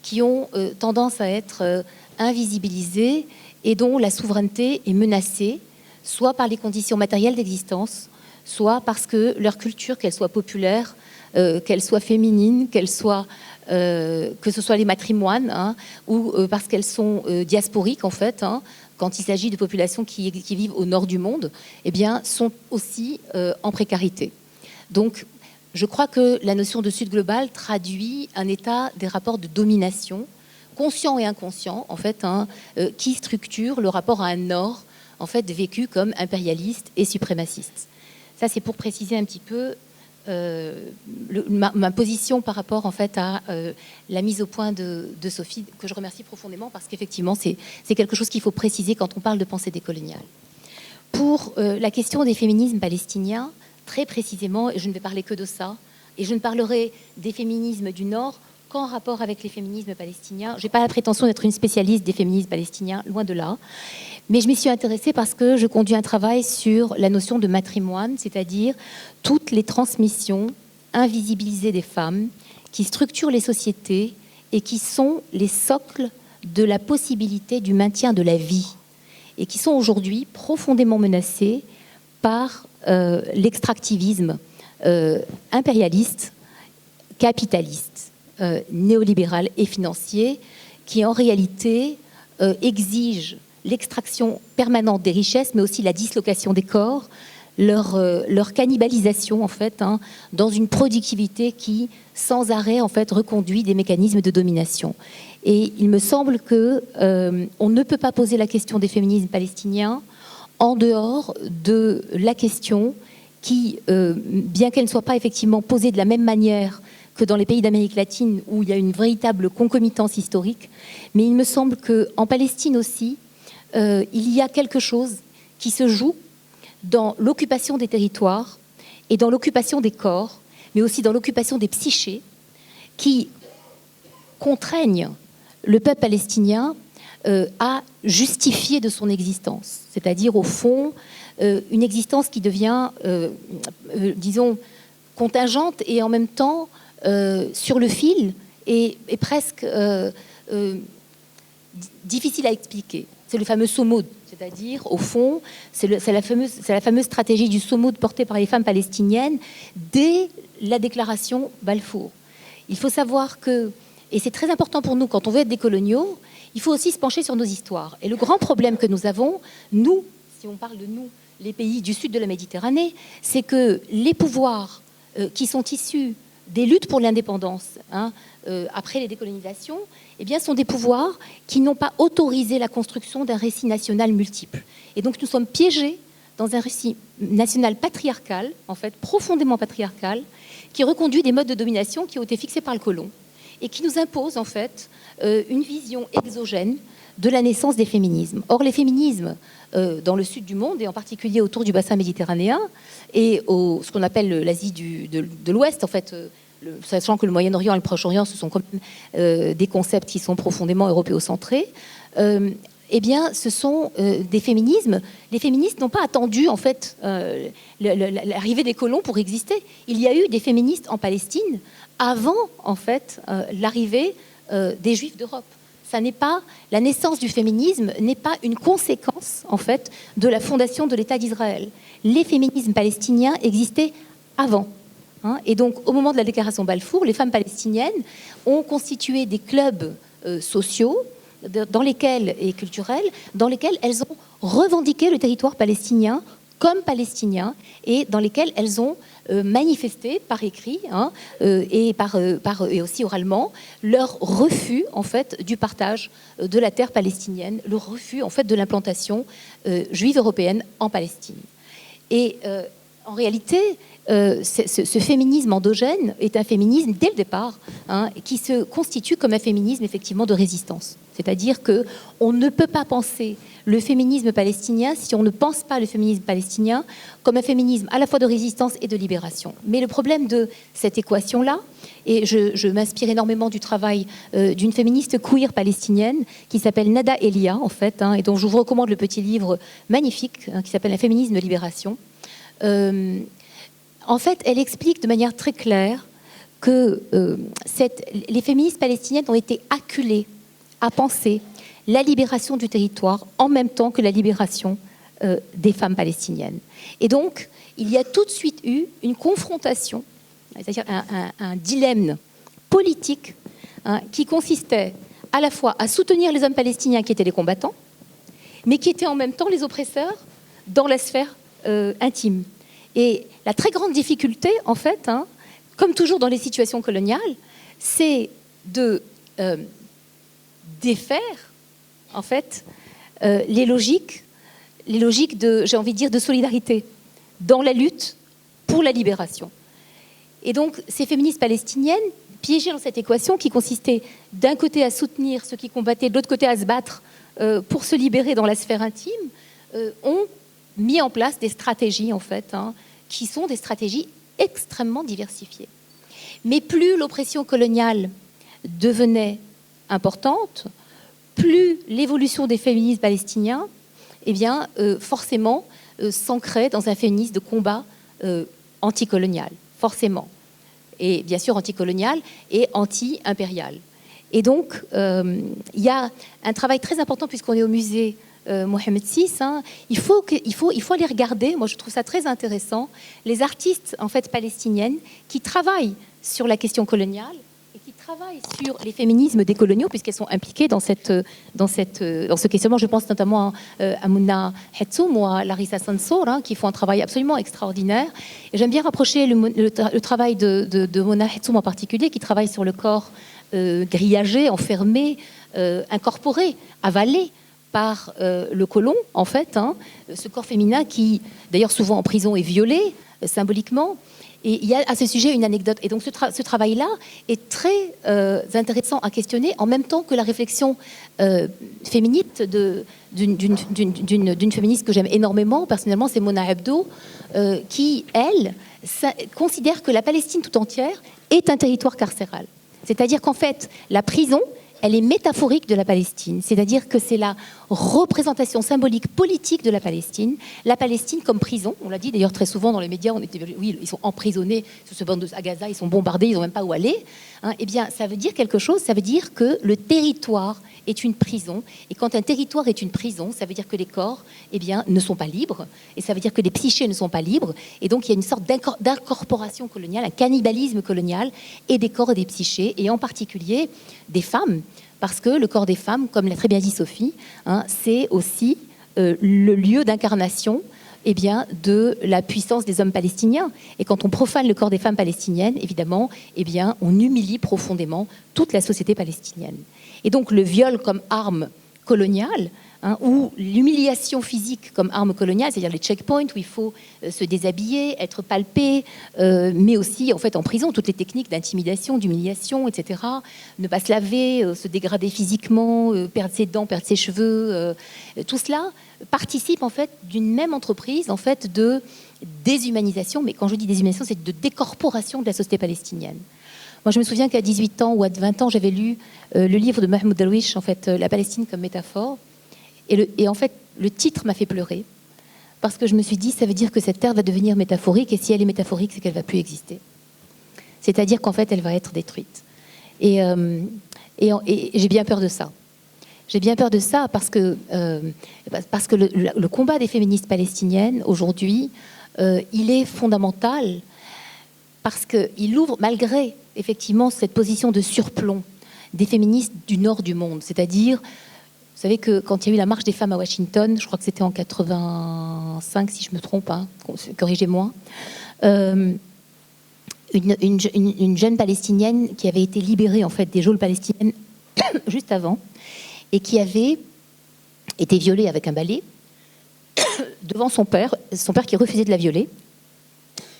qui ont tendance à être invisibilisées et dont la souveraineté est menacée, soit par les conditions matérielles d'existence, soit parce que leur culture, qu'elle soit populaire, qu'elle soit féminine, que ce soit les matrimoines, ou parce qu'elles sont diasporiques en fait, quand il s'agit de populations qui vivent au nord du monde, eh bien, sont aussi en précarité. Donc, je crois que la notion de Sud global traduit un état des rapports de domination, conscient et inconscient, en fait, qui structure le rapport à un Nord, en fait, vécu comme impérialiste et suprémaciste. Ça, c'est pour préciser un petit peu ma position par rapport, en fait, à la mise au point de Sophie, que je remercie profondément, parce qu'effectivement, c'est quelque chose qu'il faut préciser quand on parle de pensée décoloniale. Pour la question des féminismes palestiniens, très précisément, et je ne vais parler que de ça, et je ne parlerai des féminismes du Nord qu'en rapport avec les féminismes palestiniens. Je n'ai pas la prétention d'être une spécialiste des féminismes palestiniens, loin de là. Mais je m'y suis intéressée parce que je conduis un travail sur la notion de matrimoine, c'est-à-dire toutes les transmissions invisibilisées des femmes qui structurent les sociétés et qui sont les socles de la possibilité du maintien de la vie et qui sont aujourd'hui profondément menacées par l'extractivisme impérialiste, capitaliste, néolibéral et financier qui en réalité exige l'extraction permanente des richesses, mais aussi la dislocation des corps, leur cannibalisation en fait, dans une productivité qui, sans arrêt, en fait, reconduit des mécanismes de domination. Et il me semble que on ne peut pas poser la question des féminismes palestiniens en dehors de la question qui, bien qu'elle ne soit pas effectivement posée de la même manière que dans les pays d'Amérique latine où il y a une véritable concomitance historique, mais il me semble qu'en Palestine aussi, il y a quelque chose qui se joue dans l'occupation des territoires et dans l'occupation des corps, mais aussi dans l'occupation des psychés, qui contraignent le peuple palestinien à justifier de son existence. C'est-à-dire, au fond, une existence qui devient, disons, contingente et en même temps sur le fil et presque difficile à expliquer. C'est le fameux Somoud, c'est-à-dire, au fond, c'est la fameuse stratégie du Somoud portée par les femmes palestiniennes dès la déclaration Balfour. il faut savoir que, et c'est très important pour nous quand on veut être décoloniaux, il faut aussi se pencher sur nos histoires. Et le grand problème que nous avons, nous, si on parle de nous, les pays du sud de la Méditerranée, c'est que les pouvoirs qui sont issus des luttes pour l'indépendance, après les décolonisations, eh bien, sont des pouvoirs qui n'ont pas autorisé la construction d'un récit national multiple. Et donc nous sommes piégés dans un récit national patriarcal, en fait, profondément patriarcal, qui reconduit des modes de domination qui ont été fixés par le colon et qui nous impose, en fait, une vision exogène de la naissance des féminismes. Or, les féminismes dans le sud du monde, et en particulier autour du bassin méditerranéen, et ce qu'on appelle l'Asie de l'Ouest, en fait, sachant que le Moyen-Orient et le Proche-Orient, ce sont quand même des concepts qui sont profondément européocentrés, eh bien, ce sont des féminismes. Les féministes n'ont pas attendu, en fait, l'arrivée des colons pour exister. Il y a eu des féministes en Palestine avant, en fait, l'arrivée des Juifs d'Europe. Ça n'est pas, la naissance du féminisme n'est pas une conséquence, en fait, de la fondation de l'État d'Israël. Les féminismes palestiniens existaient avant. Et donc, au moment de la déclaration Balfour, les femmes palestiniennes ont constitué des clubs sociaux dans lesquels, et culturels, dans lesquels elles ont revendiqué le territoire palestinien comme palestinien et dans lesquels elles ont manifesté par écrit et aussi oralement leur refus en fait du partage de la terre palestinienne, le refus en fait de l'implantation juive européenne en Palestine. Et en réalité, ce féminisme endogène est un féminisme dès le départ qui se constitue comme un féminisme effectivement de résistance. C'est-à-dire qu'on ne peut pas penser le féminisme palestinien si on ne pense pas le féminisme palestinien comme un féminisme à la fois de résistance et de libération. Mais le problème de cette équation-là, et je m'inspire énormément du travail d'une féministe queer palestinienne qui s'appelle Nada Elia, en fait, et dont je vous recommande le petit livre magnifique qui s'appelle « Un féminisme de libération ». En fait, elle explique de manière très claire que les féministes palestiniennes ont été acculées à penser la libération du territoire en même temps que la libération des femmes palestiniennes. Et donc, il y a tout de suite eu une confrontation, c'est-à-dire un dilemme politique qui consistait à la fois à soutenir les hommes palestiniens qui étaient les combattants, mais qui étaient en même temps les oppresseurs dans la sphère intime. Et la très grande difficulté, en fait, comme toujours dans les situations coloniales, c'est de défaire, en fait, les logiques de, j'ai envie de dire, de solidarité dans la lutte pour la libération. Et donc, ces féministes palestiniennes, piégées dans cette équation qui consistait d'un côté à soutenir ceux qui combattaient, de l'autre côté à se battre pour se libérer dans la sphère intime, ont mis en place des stratégies, en fait, qui sont des stratégies extrêmement diversifiées. Mais plus l'oppression coloniale devenait importante, plus l'évolution des féminismes palestiniens, eh bien, forcément, s'ancrait dans un féminisme de combat anticolonial, forcément. Et bien sûr anticolonial et anti-impérial. Et donc, il y a un travail très important, puisqu'on est au musée Mohamed VI, il faut aller regarder, moi je trouve ça très intéressant, les artistes en fait palestiniennes qui travaillent sur la question coloniale et qui travaillent sur les féminismes décoloniaux, puisqu'elles sont impliquées dans ce questionnement. Je pense notamment à Mouna Hetsoum ou à Larissa Sansour, qui font un travail absolument extraordinaire. Et j'aime bien rapprocher le travail de Mouna Hetsoum en particulier, qui travaille sur le corps grillagé, enfermé, incorporé, avalé par le colon, en fait, ce corps féminin qui, d'ailleurs, souvent en prison est violé, symboliquement. Et il y a à ce sujet une anecdote. Et donc, ce travail-là est très intéressant à questionner, en même temps que la réflexion féministe d'une féministe que j'aime énormément, personnellement, c'est Mona Abdo, qui, elle, considère que la Palestine tout entière est un territoire carcéral. C'est-à-dire qu'en fait, la prison, elle est métaphorique de la Palestine. C'est-à-dire que c'est la représentation symbolique politique de la Palestine. La Palestine comme prison, on l'a dit d'ailleurs très souvent dans les médias, oui, ils sont emprisonnés sur ce banc à Gaza, ils sont bombardés, ils n'ont même pas où aller. Eh bien, ça veut dire quelque chose, ça veut dire que le territoire est une prison. Et quand un territoire est une prison, ça veut dire que les corps ne sont pas libres. Et ça veut dire que les psychés ne sont pas libres. Et donc, il y a une sorte d'incorporation coloniale, un cannibalisme colonial et des corps et des psychés, et en particulier des femmes. Parce que le corps des femmes, comme l'a très bien dit Sophie, c'est aussi le lieu d'incarnation de la puissance des hommes palestiniens. Et quand on profane le corps des femmes palestiniennes, évidemment, on humilie profondément toute la société palestinienne. Et donc le viol comme arme coloniale, ou l'humiliation physique comme arme coloniale, c'est-à-dire les checkpoints où il faut se déshabiller, être palpé, mais aussi en fait en prison, toutes les techniques d'intimidation, d'humiliation, etc. Ne pas se laver, se dégrader physiquement, perdre ses dents, perdre ses cheveux, tout cela participe en fait d'une même entreprise en fait de déshumanisation, mais quand je dis déshumanisation, c'est de décorporation de la société palestinienne. Moi, je me souviens qu'à 18 ans ou à 20 ans, j'avais lu le livre de Mahmoud Darwish, en fait, La Palestine comme métaphore. Et en fait, le titre m'a fait pleurer, parce que je me suis dit, ça veut dire que cette terre va devenir métaphorique, et si elle est métaphorique, c'est qu'elle ne va plus exister. C'est-à-dire qu'en fait, elle va être détruite. Et j'ai bien peur de ça. J'ai bien peur de ça parce que le combat des féministes palestiniennes, aujourd'hui, il est fondamental, parce qu'il ouvre, malgré effectivement cette position de surplomb des féministes du nord du monde, c'est-à-dire... Vous savez que quand il y a eu la marche des femmes à Washington, je crois que c'était en 85, si je me trompe, corrigez-moi, une jeune palestinienne qui avait été libérée en fait des geôles palestiniennes juste avant et qui avait été violée avec un balai devant son père qui refusait de la violer.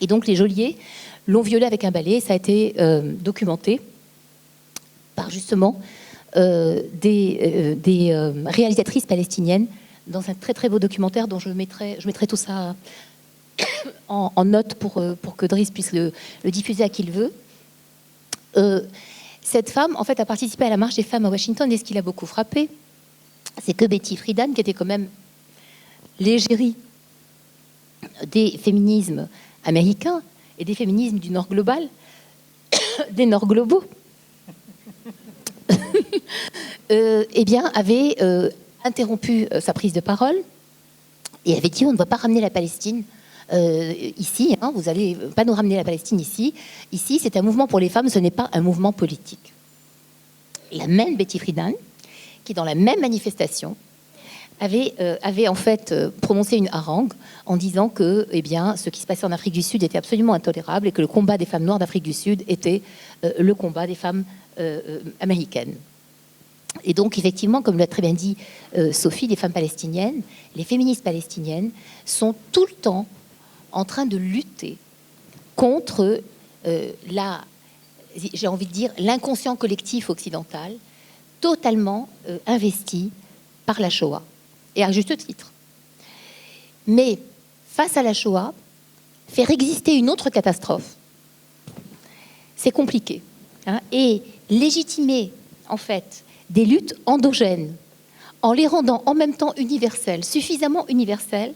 Et donc les geôliers l'ont violée avec un balai. Ça a été documenté par justement des réalisatrices palestiniennes dans un très très beau documentaire dont je mettrai tout ça en note pour que Driss puisse le diffuser à qui il veut. Cette femme en fait a participé à la marche des femmes à Washington, et ce qui l'a beaucoup frappé, c'est que Betty Friedan, qui était quand même l'égérie des féminismes américains et des féminismes du Nord global, des Nord globaux, avait interrompu sa prise de parole et avait dit on ne va pas ramener la Palestine ici, vous n'allez pas nous ramener la Palestine ici. Ici, c'est un mouvement pour les femmes, ce n'est pas un mouvement politique. La même Betty Friedan, qui dans la même manifestation avait en fait prononcé une harangue en disant que ce qui se passait en Afrique du Sud était absolument intolérable et que le combat des femmes noires d'Afrique du Sud était le combat des femmes américaines. Et donc, effectivement, comme l'a très bien dit Sophie, les femmes palestiniennes, les féministes palestiniennes sont tout le temps en train de lutter contre j'ai envie de dire, l'inconscient collectif occidental totalement investi par la Shoah, et à juste titre. Mais face à la Shoah, faire exister une autre catastrophe, c'est compliqué. Et légitimer, en fait, des luttes endogènes, en les rendant en même temps universelles, suffisamment universelles,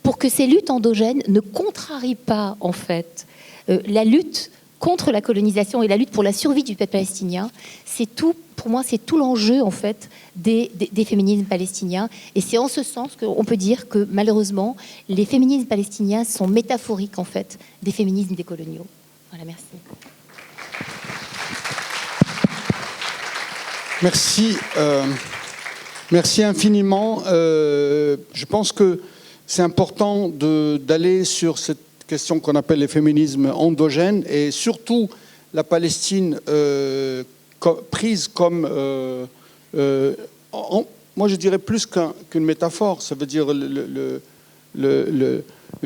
pour que ces luttes endogènes ne contrarient pas, en fait, la lutte contre la colonisation et la lutte pour la survie du peuple palestinien. C'est tout, pour moi, c'est tout l'enjeu, en fait, des féminismes palestiniens. Et c'est en ce sens qu'on peut dire que, malheureusement, les féminismes palestiniens sont métaphoriques, en fait, des féminismes décoloniaux. Voilà, merci. Merci. Merci infiniment. Je pense que c'est important d'aller sur cette question qu'on appelle les féminismes endogènes, et surtout la Palestine prise comme, moi je dirais plus qu'une métaphore, ça veut dire une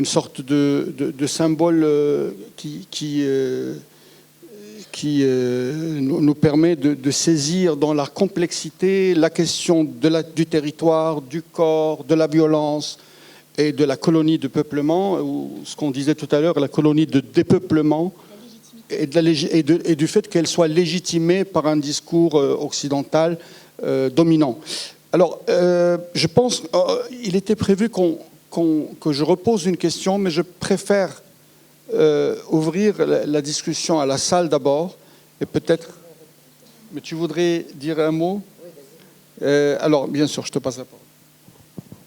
sorte de symbole qui nous permet de saisir dans la complexité la question du territoire, du corps, de la violence et de la colonie de peuplement, ou ce qu'on disait tout à l'heure, la colonie de dépeuplement. et du fait qu'elle soit légitimée par un discours occidental dominant. Alors, je pense qu'il était prévu que je repose une question, mais je préfère ouvrir la discussion à la salle d'abord, et peut-être... Mais tu voudrais dire un mot? Alors, bien sûr, je te passe la parole.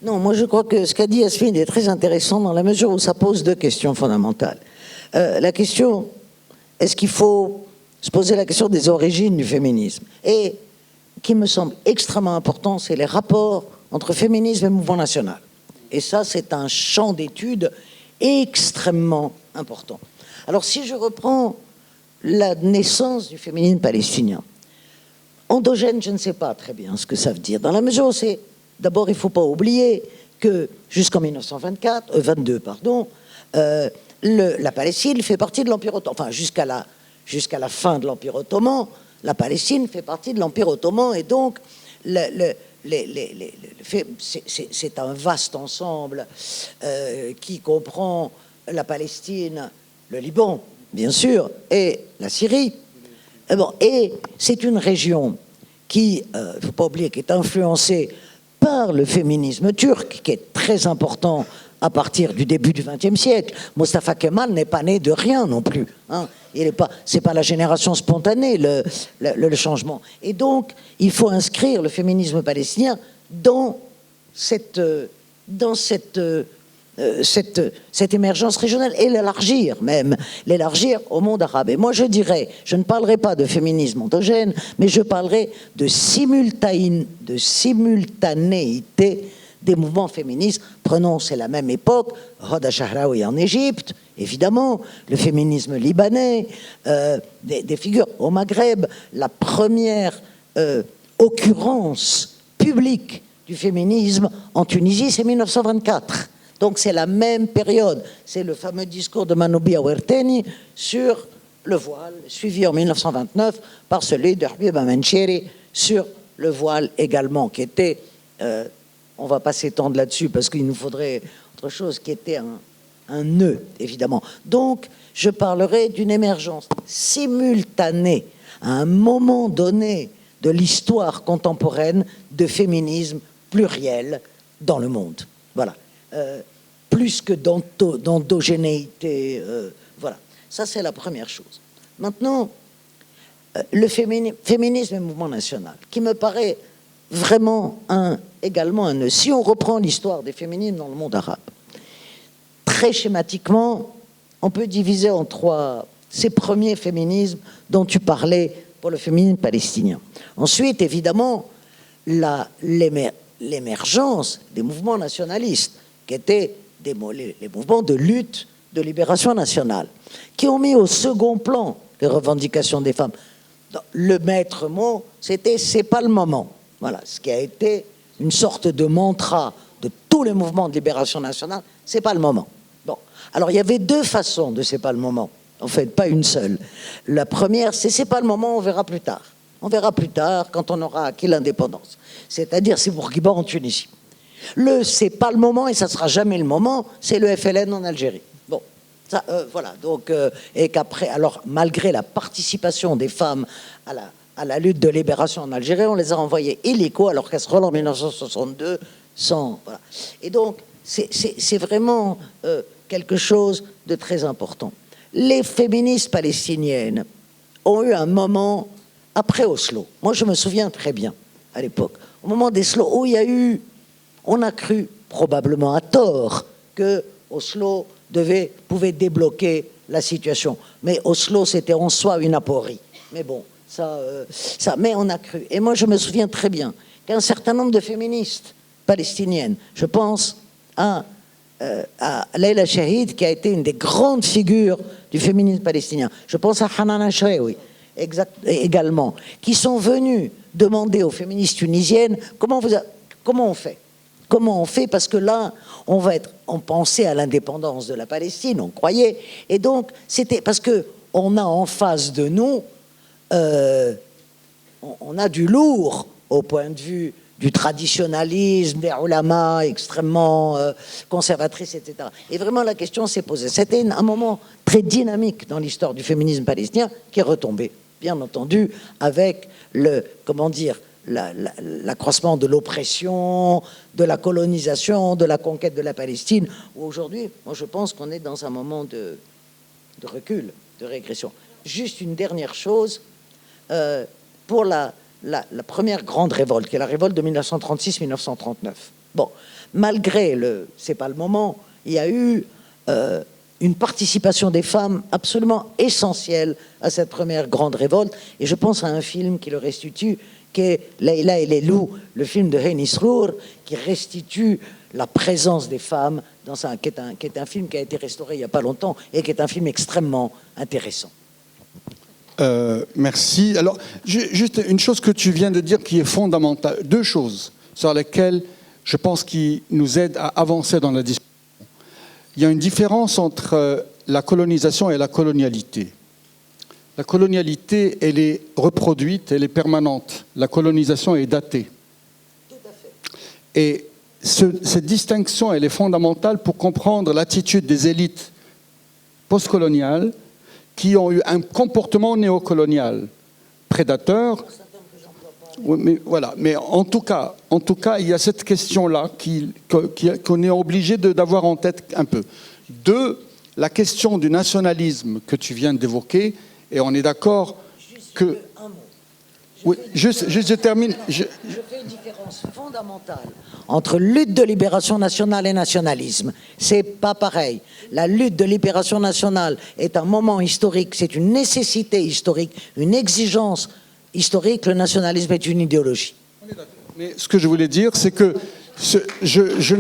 Non, moi je crois que ce qu'a dit Yasmine est très intéressant dans la mesure où ça pose deux questions fondamentales. La question, est-ce qu'il faut se poser la question des origines du féminisme? Et qui me semble extrêmement important, c'est les rapports entre féminisme et mouvement national. Et ça, c'est un champ d'études extrêmement important. Alors si je reprends la naissance du féminisme palestinien, endogène, je ne sais pas très bien ce que ça veut dire, dans la mesure où c'est... D'abord, il ne faut pas oublier que jusqu'en 1922, la Palestine fait partie de l'Empire ottoman. Enfin, jusqu'à la fin de l'Empire ottoman, la Palestine fait partie de l'Empire ottoman. Et donc, c'est un vaste ensemble qui comprend la Palestine, le Liban, bien sûr, et la Syrie. Et c'est une région qui, il ne faut pas oublier, qui est influencée par le féminisme turc, qui est très important à partir du début du XXe siècle. Mustafa Kemal n'est pas né de rien non plus. Hein. C'est pas la génération spontanée, le changement. Et donc, il faut inscrire le féminisme palestinien dans cette émergence régionale et l'élargir au monde arabe. Et moi, je dirais, je ne parlerai pas de féminisme endogène, mais je parlerai de simultanéité des mouvements féministes. Prenons, c'est la même époque, Hoda Shahraoui en Égypte, évidemment, le féminisme libanais, des figures au Maghreb, la première occurrence publique du féminisme en Tunisie, c'est 1924. Donc c'est la même période. C'est le fameux discours de Manoubi Aouerteni sur le voile, suivi en 1929 par celui de Habib Amencheri sur le voile également, qui était, on ne va pas s'étendre là-dessus parce qu'il nous faudrait autre chose, qui était un nœud, évidemment. Donc je parlerai d'une émergence simultanée, à un moment donné de l'histoire contemporaine, de féminisme pluriel dans le monde. Voilà. Plus que d'endogénéité. Voilà. Ça, c'est la première chose. Maintenant, le féminisme et le mouvement national, qui me paraît vraiment également un nœud. Si on reprend l'histoire des féminismes dans le monde arabe, très schématiquement, on peut diviser en trois ces premiers féminismes dont tu parlais pour le féminisme palestinien. Ensuite, évidemment, l'émergence des mouvements nationalistes, qui étaient les mouvements de lutte, de libération nationale, qui ont mis au second plan les revendications des femmes. Le maître mot, c'était « c'est pas le moment ». Voilà, ce qui a été une sorte de mantra de tous les mouvements de libération nationale, « c'est pas le moment ». Bon, alors il y avait deux façons de « c'est pas le moment », en fait, pas une seule. La première, c'est pas le moment, on verra plus tard. On verra plus tard quand on aura acquis l'indépendance. C'est-à-dire, c'est Bourguiba en Tunisie. C'est pas le moment et ça sera jamais le moment, c'est le FLN en Algérie. Bon, ça, voilà. Donc, et qu'après, alors, malgré la participation des femmes à la lutte de libération en Algérie, on les a envoyées illico alors qu'elles se en 1962 sans. Voilà. Et donc, c'est vraiment quelque chose de très important. Les féministes palestiniennes ont eu un moment après Oslo. Moi, je me souviens très bien, à l'époque, au moment d'Oslo, où il y a eu, on a cru, probablement à tort, que Oslo pouvait débloquer la situation. Mais Oslo, c'était en soi une aporie. Mais bon, mais on a cru. Et moi, je me souviens très bien qu'un certain nombre de féministes palestiniennes, je pense à Leila Shahid, qui a été une des grandes figures du féminisme palestinien. Je pense à Hanan Ashraoui, également, qui sont venus demander aux féministes tunisiennes comment on fait. Comment on fait? Parce que là, on pensait à l'indépendance de la Palestine, on croyait. Et donc, c'était parce qu'on a en face de nous, on a du lourd au point de vue du traditionnalisme, des ulama extrêmement conservatrices, etc. Et vraiment, la question s'est posée. C'était un moment très dynamique dans l'histoire du féminisme palestinien qui est retombé, bien entendu, avec le, comment dire, l'accroissement de l'oppression, de la colonisation, de la conquête de la Palestine, où aujourd'hui, moi je pense qu'on est dans un moment de recul, de régression. Juste une dernière chose, pour la première grande révolte, qui est la révolte de 1936-1939. Bon, malgré c'est pas le moment, il y a eu une participation des femmes absolument essentielle à cette première grande révolte, et je pense à un film qui le restitue, qui est Leïla et les loups, le film de Hani Srour, qui restitue la présence des femmes, qui est un film qui a été restauré il n'y a pas longtemps, et qui est un film extrêmement intéressant. Merci. Alors, juste une chose que tu viens de dire qui est fondamentale, deux choses sur lesquelles je pense qui nous aident à avancer dans la discussion. Il y a une différence entre la colonisation et la colonialité. La colonialité, elle est reproduite, elle est permanente. La colonisation est datée. Tout à fait. Et cette distinction, elle est fondamentale pour comprendre l'attitude des élites postcoloniales qui ont eu un comportement néocolonial, prédateur. Oui, mais voilà. Mais en tout cas, il y a cette question-là qu'on est obligé d'avoir en tête un peu. Deux, la question du nationalisme que tu viens d'évoquer, et on est d'accord que... Un mot. Oui, je termine. Je fais une différence fondamentale entre lutte de libération nationale et nationalisme. C'est pas pareil. La lutte de libération nationale est un moment historique, c'est une nécessité historique, une exigence historique. Le nationalisme est une idéologie. Mais ce que je voulais dire, c'est que je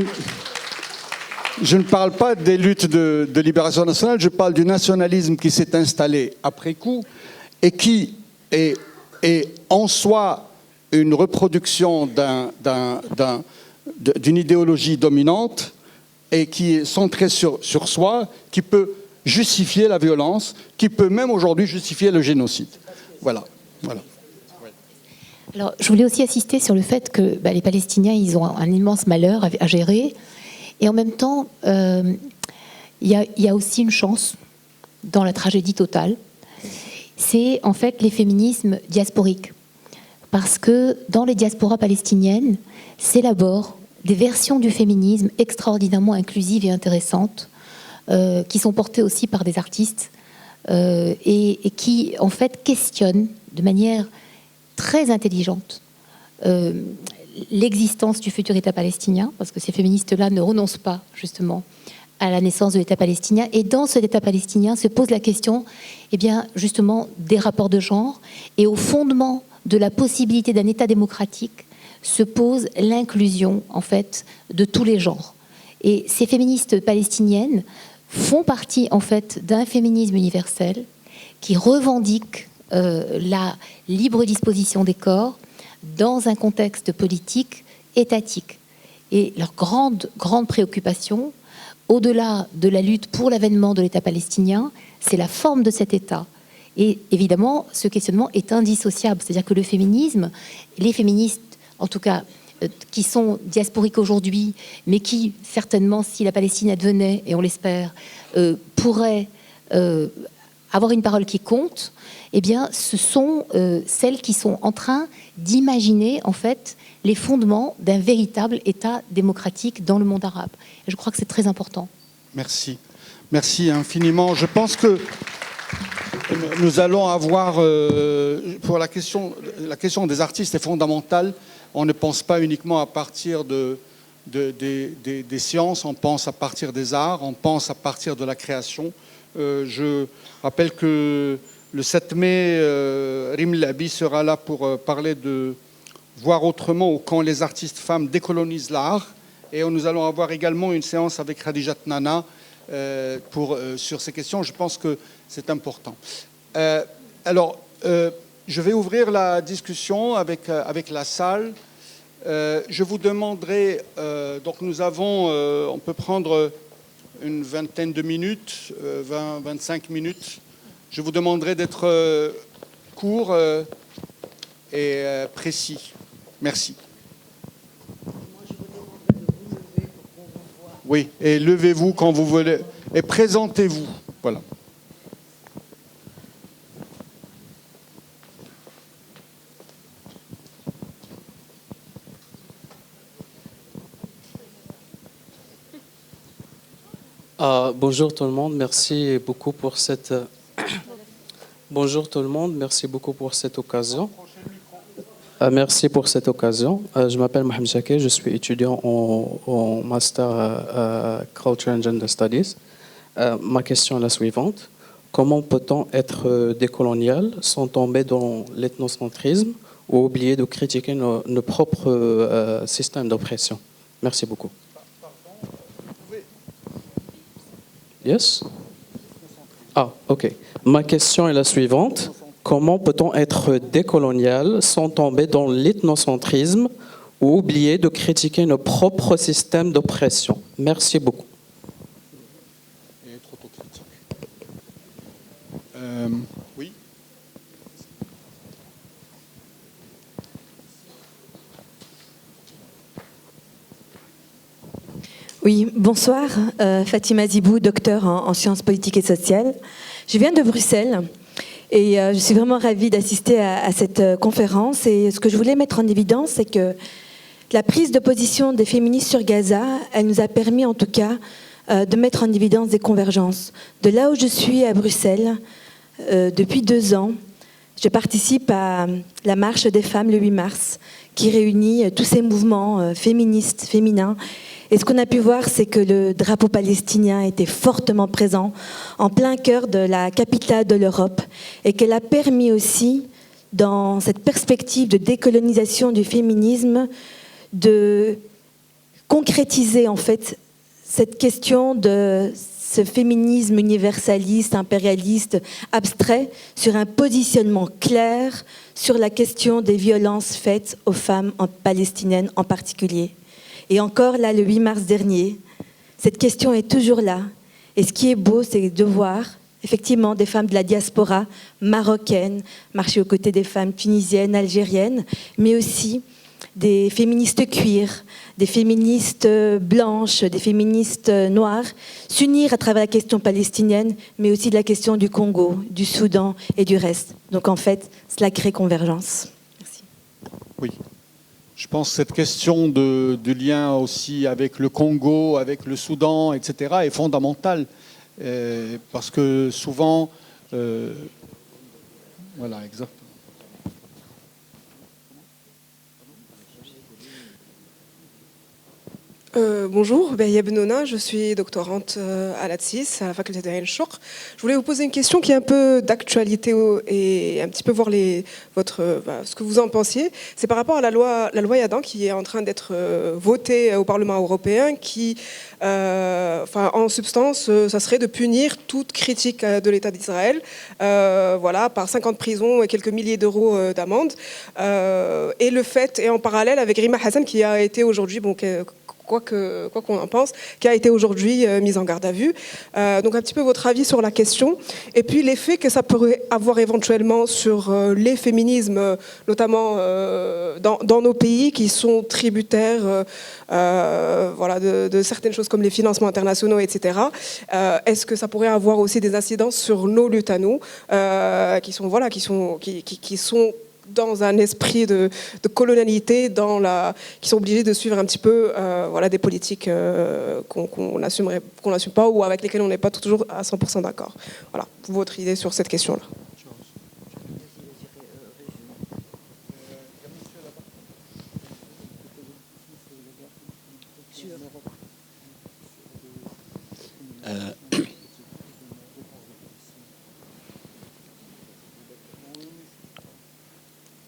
ne parle pas des luttes de libération nationale, je parle du nationalisme qui s'est installé après coup et qui est en soi une reproduction d'une idéologie dominante et qui est centrée sur soi, qui peut justifier la violence, qui peut même aujourd'hui justifier le génocide. Voilà. Alors, je voulais aussi insister sur le fait que les Palestiniens, ils ont un immense malheur à gérer. Et en même temps, il y a aussi une chance dans la tragédie totale. C'est en fait les féminismes diasporiques. Parce que dans les diasporas palestiniennes s'élaborent des versions du féminisme extraordinairement inclusives et intéressantes, qui sont portées aussi par des artistes et qui, en fait, questionnent de manière très intelligente l'existence du futur État palestinien, parce que ces féministes-là ne renoncent pas, justement, à la naissance de l'État palestinien. Et dans cet État palestinien se pose la question, justement, des rapports de genre. Et au fondement de la possibilité d'un État démocratique se pose l'inclusion, en fait, de tous les genres. Et ces féministes palestiniennes font partie, en fait, d'un féminisme universel qui revendique la libre disposition des corps dans un contexte politique étatique. Et leur grande préoccupation, au-delà de la lutte pour l'avènement de l'État palestinien, c'est la forme de cet État. Et évidemment, ce questionnement est indissociable. C'est-à-dire que le féminisme, les féministes, en tout cas, qui sont diasporiques aujourd'hui, mais qui, certainement, si la Palestine advenait, et on l'espère, pourraient avoir une parole qui compte, ce sont celles qui sont en train d'imaginer, en fait, les fondements d'un véritable État démocratique dans le monde arabe. Et je crois que c'est très important. Merci. Merci infiniment. Je pense que nous allons avoir, pour la question des artistes est fondamentale. On ne pense pas uniquement à partir des sciences, on pense à partir des arts, on pense à partir de la création. Je rappelle que le 7 mai, Rim Labi sera là pour parler de voir autrement ou quand les artistes femmes décolonisent l'art. Et nous allons avoir également une séance avec Khadijat Nana sur ces questions. Je pense que c'est important. Je vais ouvrir la discussion avec la salle. Je vous demanderai, donc on peut prendre une vingtaine de minutes, 20-25 minutes. Je vous demanderai d'être court et précis. Merci. Oui, et levez-vous quand vous voulez, et présentez-vous. Voilà. Bonjour tout le monde, merci beaucoup pour cette... Bonjour tout le monde, merci beaucoup pour cette occasion. Merci pour cette occasion. Je m'appelle Mohamed Jacquet, je suis étudiant en Master Culture and Gender Studies. Ma question est la suivante. Comment peut-on être décolonial sans tomber dans l'ethnocentrisme ou oublier de critiquer nos propres systèmes d'oppression? Merci beaucoup. Yes? OK. Ma question est la suivante. Comment peut-on être décolonial sans tomber dans l'ethnocentrisme ou oublier de critiquer nos propres systèmes d'oppression? Merci beaucoup. Et être autocritique. Oui. Oui, bonsoir. Fatima Zibou, docteur en sciences politiques et sociales. Je viens de Bruxelles et je suis vraiment ravie d'assister à cette conférence. Et ce que je voulais mettre en évidence, c'est que la prise de position des féministes sur Gaza, elle nous a permis en tout cas de mettre en évidence des convergences. De là où je suis à Bruxelles, depuis 2 ans, je participe à la marche des femmes le 8 mars, qui réunit tous ces mouvements féministes, féminins. Et ce qu'on a pu voir, c'est que le drapeau palestinien était fortement présent en plein cœur de la capitale de l'Europe et qu'elle a permis aussi, dans cette perspective de décolonisation du féminisme, de concrétiser en fait cette question de ce féminisme universaliste, impérialiste, abstrait, sur un positionnement clair sur la question des violences faites aux femmes palestiniennes en particulier. Et encore là, le 8 mars dernier, cette question est toujours là. Et ce qui est beau, c'est de voir effectivement des femmes de la diaspora marocaine marcher aux côtés des femmes tunisiennes, algériennes, mais aussi des féministes queer, des féministes blanches, des féministes noires, s'unir à travers la question palestinienne, mais aussi de la question du Congo, du Soudan et du reste. Donc en fait, cela crée convergence. Merci. Oui. Je pense que cette question du lien aussi avec le Congo, avec le Soudan, etc., est fondamentale. Parce que souvent... voilà, exactement. Bonjour, Beria Benona, je suis doctorante à l'ATSIS, à la faculté d'Ain Chour. Je voulais vous poser une question qui est un peu d'actualité et un petit peu voir ce que vous en pensiez. C'est par rapport à la loi Yadan qui est en train d'être votée au Parlement européen qui, en substance, ça serait de punir toute critique de l'État d'Israël par 50 prisons et quelques milliers d'euros d'amende. Et le fait, et en parallèle avec Rima Hassan qui a été aujourd'hui... quoi qu'on en pense, qui a été aujourd'hui mise en garde à vue. Donc un petit peu votre avis sur la question. Et puis l'effet que ça pourrait avoir éventuellement sur les féminismes, notamment dans nos pays qui sont tributaires de certaines choses comme les financements internationaux, etc. Est-ce que ça pourrait avoir aussi des incidences sur nos luttes à nous, qui sont dans un esprit de colonialité, qui sont obligés de suivre un petit peu des politiques qu'on n'assume pas ou avec lesquelles on n'est pas toujours à 100% d'accord. Voilà, votre idée sur cette question-là.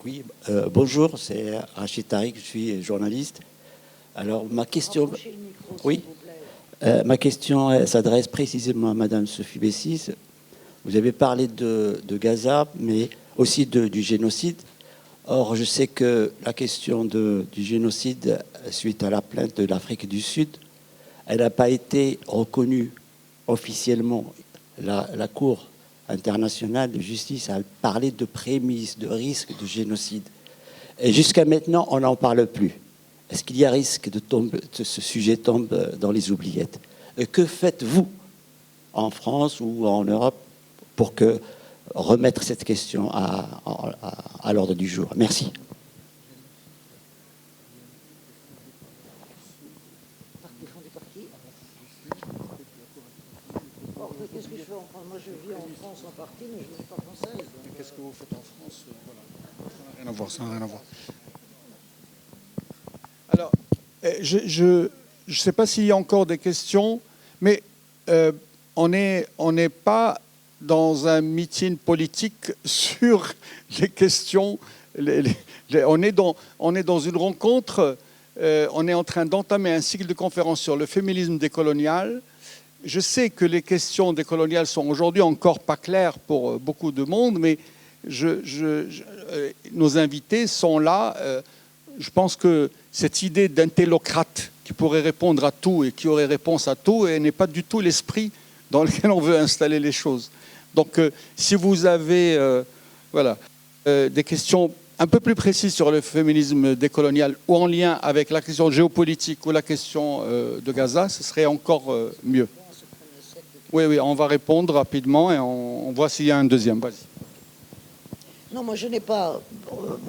Oui, bonjour, c'est Rachid Tariq, je suis journaliste. Alors, ma question... Oui, ma question s'adresse précisément à Madame Sophie Bessis. Vous avez parlé de Gaza, mais aussi du génocide. Or, je sais que la question du génocide, suite à la plainte de l'Afrique du Sud, elle n'a pas été reconnue officiellement. La Cour internationale de justice a parlé de prémices, de risques de génocide. Et jusqu'à maintenant, on n'en parle plus. est-ce qu'il y a risque que ce sujet tombe dans les oubliettes? Que faites-vous en France ou en Europe pour remettre cette question à l'ordre du jour? Merci. Qu'est-ce que je fais en France? Moi, je vis en France en partie, mais je ne suis pas française. Qu'est-ce que vous faites en France? Voilà. Ça n'a rien à voir, ça n'a rien à voir. Alors, je ne sais pas s'il y a encore des questions, mais on n'est pas dans un meeting politique sur les questions. On est dans une rencontre, on est en train d'entamer un cycle de conférences sur le féminisme décolonial. Je sais que les questions décoloniales sont aujourd'hui encore pas claires pour beaucoup de monde, mais nos invités sont là. Je pense que cette idée d'intellocrate qui pourrait répondre à tout et qui aurait réponse à tout n'est pas du tout l'esprit dans lequel on veut installer les choses. Donc, si vous avez des questions un peu plus précises sur le féminisme décolonial ou en lien avec la question géopolitique ou la question de Gaza, ce serait encore mieux. Oui, on va répondre rapidement et on voit s'il y a un deuxième. Vas-y. Non, moi je n'ai pas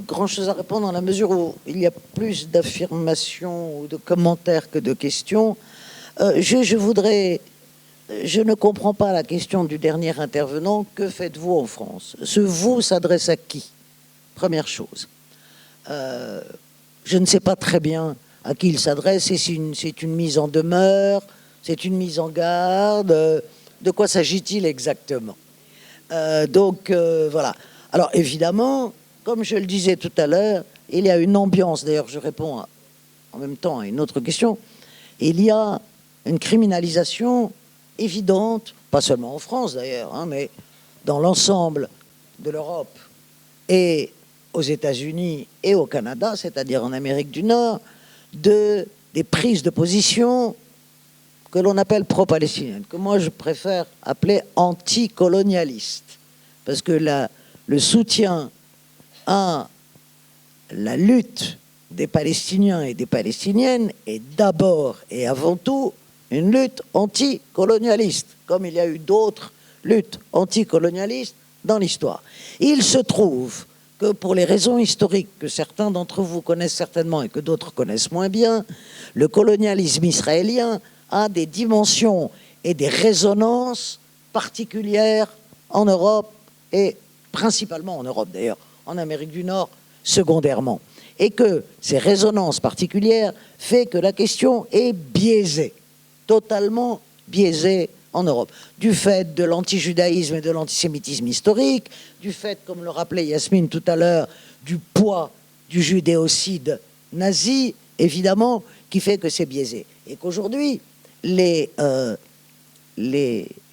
grand-chose à répondre dans la mesure où il y a plus d'affirmations ou de commentaires que de questions. Je ne comprends pas la question du dernier intervenant. Que faites-vous en France? Ce « vous » s'adresse à qui? Première chose. Je ne sais pas très bien à qui il s'adresse. C'est une mise en demeure, c'est une mise en garde. De quoi s'agit-il exactement? Voilà. Alors évidemment, comme je le disais tout à l'heure, il y a une ambiance, d'ailleurs je réponds en même temps à une autre question, il y a une criminalisation évidente, pas seulement en France d'ailleurs, mais dans l'ensemble de l'Europe et aux États-Unis et au Canada, c'est-à-dire en Amérique du Nord, des prises de position que l'on appelle pro-palestiniennes, que moi je préfère appeler anticolonialistes, parce que le soutien à la lutte des Palestiniens et des Palestiniennes est d'abord et avant tout une lutte anticolonialiste, comme il y a eu d'autres luttes anticolonialistes dans l'histoire. Il se trouve que pour les raisons historiques que certains d'entre vous connaissent certainement et que d'autres connaissent moins bien, le colonialisme israélien a des dimensions et des résonances particulières en Europe et principalement en Europe d'ailleurs, en Amérique du Nord secondairement. Et que ces résonances particulières fait que la question est biaisée, totalement biaisée en Europe, du fait de l'antijudaïsme et de l'antisémitisme historique, du fait, comme le rappelait Yasmine tout à l'heure, du poids du judéocide nazi, évidemment, qui fait que c'est biaisé. Et qu'aujourd'hui, les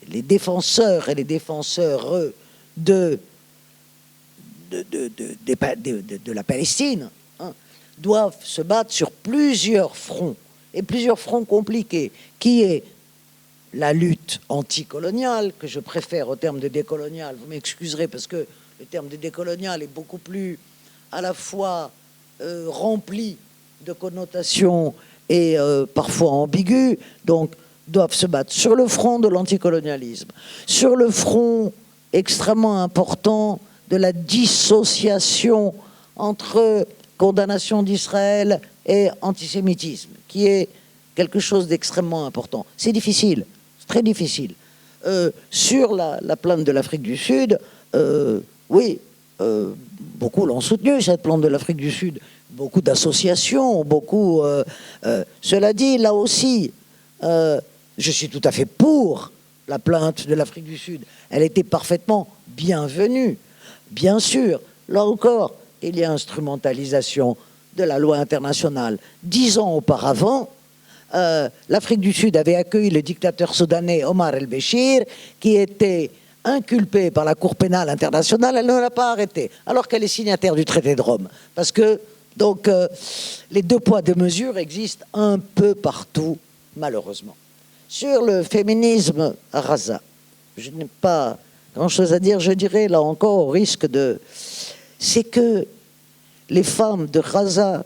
défenseurs et les défenseurs de la Palestine doivent se battre sur plusieurs fronts, et plusieurs fronts compliqués, qui est la lutte anticoloniale, que je préfère au terme de décolonial, vous m'excuserez parce que le terme de décolonial est beaucoup plus à la fois rempli de connotations et parfois ambigu, donc doivent se battre sur le front de l'anticolonialisme, sur le front extrêmement important de la dissociation entre condamnation d'Israël et antisémitisme, qui est quelque chose d'extrêmement important. C'est difficile, c'est très difficile. Sur la plainte de l'Afrique du Sud, oui, beaucoup l'ont soutenu, cette plainte de l'Afrique du Sud, beaucoup d'associations, beaucoup... cela dit, là aussi, je suis tout à fait pour la plainte de l'Afrique du Sud. Elle était parfaitement bienvenue. Bien sûr, là encore, il y a instrumentalisation de la loi internationale. 10 ans auparavant, l'Afrique du Sud avait accueilli le dictateur soudanais Omar el-Béchir, qui était inculpé par la Cour pénale internationale. Elle ne l'a pas arrêté, alors qu'elle est signataire du traité de Rome. Parce que, donc, les deux poids, deux mesures existent un peu partout, malheureusement. Sur le féminisme à Gaza, je n'ai pas grand-chose à dire, je dirais, là encore, au risque de... C'est que les femmes de Gaza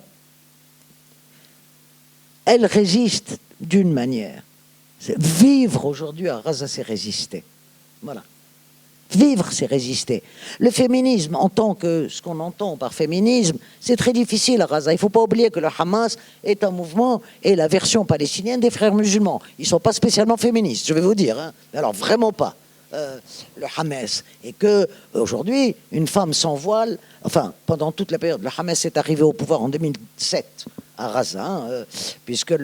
elles résistent d'une manière. Vivre aujourd'hui à Gaza, c'est résister. Voilà. Vivre, c'est résister. Le féminisme, en tant que ce qu'on entend par féminisme, c'est très difficile à Gaza. Il ne faut pas oublier que le Hamas est un mouvement et la version palestinienne des frères musulmans. Ils ne sont pas spécialement féministes, je vais vous dire. Hein. Alors, vraiment pas. Le Hamas. Et que aujourd'hui, une femme sans voile, enfin, pendant toute la période, le Hamas est arrivé au pouvoir en 2007 à Gaza, hein, puisque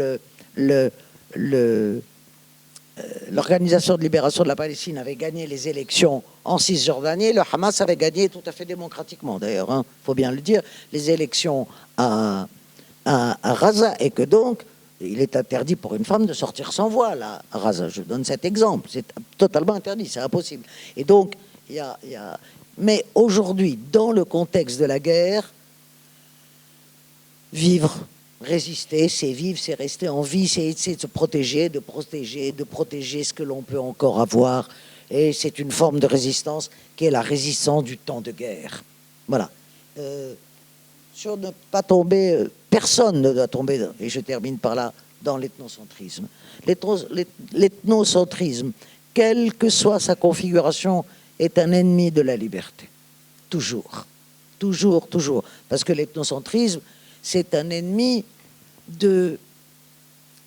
l'Organisation de libération de la Palestine avait gagné les élections en Cisjordanie. Le Hamas avait gagné tout à fait démocratiquement, d'ailleurs, hein, faut bien le dire, les élections à Gaza, et que donc il est interdit pour une femme de sortir sans voile à Gaza. Je donne cet exemple. C'est totalement interdit, c'est impossible. Et donc, mais aujourd'hui, dans le contexte de la guerre, vivre, résister, c'est vivre, c'est rester en vie, c'est essayer de se protéger, de protéger ce que l'on peut encore avoir. Et c'est une forme de résistance qui est la résistance du temps de guerre. Voilà. Sur ne pas tomber, personne ne doit tomber, et je termine par là, dans l'ethnocentrisme. L'ethnocentrisme, quelle que soit sa configuration, est un ennemi de la liberté. Toujours. Toujours, toujours. Parce que l'ethnocentrisme, c'est un ennemi de...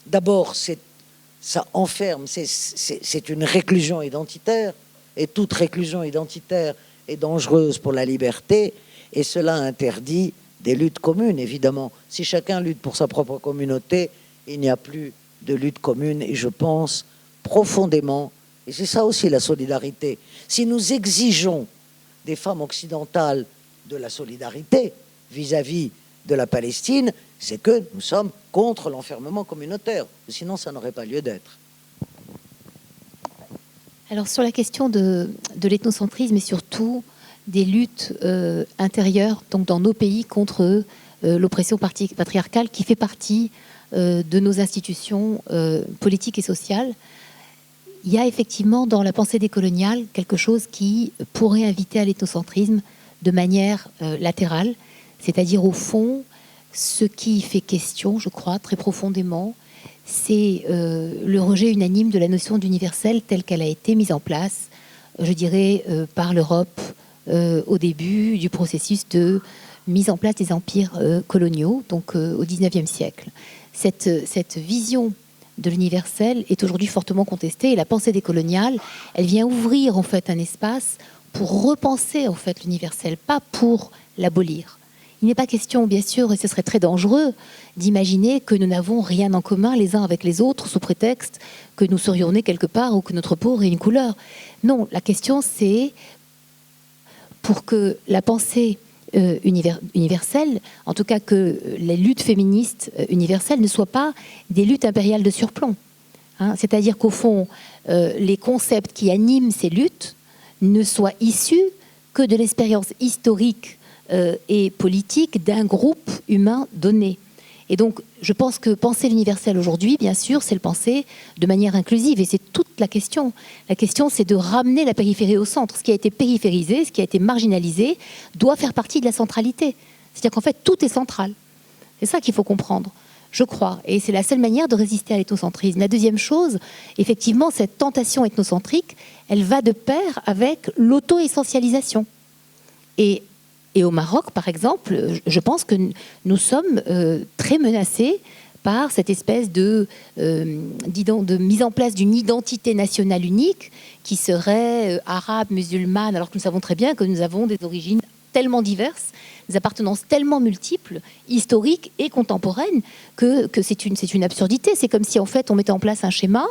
D'abord, ça enferme, c'est une réclusion identitaire, et toute réclusion identitaire est dangereuse pour la liberté, et cela interdit des luttes communes, évidemment. Si chacun lutte pour sa propre communauté, il n'y a plus de lutte commune. Et je pense profondément, et c'est ça aussi la solidarité, si nous exigeons des femmes occidentales de la solidarité vis-à-vis de la Palestine, c'est que nous sommes contre l'enfermement communautaire. Sinon, ça n'aurait pas lieu d'être. Alors, sur la question de l'ethnocentrisme et surtout des luttes intérieures, donc dans nos pays, contre l'oppression patriarcale qui fait partie de nos institutions politiques et sociales, il y a effectivement dans la pensée décoloniale quelque chose qui pourrait inviter à l'ethnocentrisme de manière latérale, c'est-à-dire au fond, ce qui fait question, je crois, très profondément, c'est le rejet unanime de la notion d'universel telle qu'elle a été mise en place, je dirais, par l'Europe au début du processus de mise en place des empires coloniaux, donc au XIXe siècle. Cette vision de l'universel est aujourd'hui fortement contestée, et la pensée décoloniale, elle vient ouvrir en fait un espace pour repenser en fait l'universel, pas pour l'abolir. Il n'est pas question, bien sûr, et ce serait très dangereux, d'imaginer que nous n'avons rien en commun les uns avec les autres sous prétexte que nous serions nés quelque part ou que notre peau aurait une couleur. Non, la question c'est pour que la pensée universelle, en tout cas que les luttes féministes universelles ne soient pas des luttes impériales de surplomb. Hein, c'est-à-dire qu'au fond, les concepts qui animent ces luttes ne soient issus que de l'expérience historique et politique d'un groupe humain donné. Et donc, je pense que penser l'universel aujourd'hui, bien sûr, c'est le penser de manière inclusive. Et c'est toute la question. La question, c'est de ramener la périphérie au centre. Ce qui a été périphérisé, ce qui a été marginalisé, doit faire partie de la centralité. C'est-à-dire qu'en fait, tout est central. C'est ça qu'il faut comprendre, je crois. Et c'est la seule manière de résister à l'ethnocentrisme. La deuxième chose, effectivement, cette tentation ethnocentrique, elle va de pair avec l'auto-essentialisation. Et au Maroc, par exemple, je pense que nous sommes très menacés par cette espèce de mise en place d'une identité nationale unique qui serait arabe, musulmane, alors que nous savons très bien que nous avons des origines tellement diverses, des appartenances tellement multiples, historiques et contemporaines, que c'est une absurdité. C'est comme si en fait on mettait en place un schéma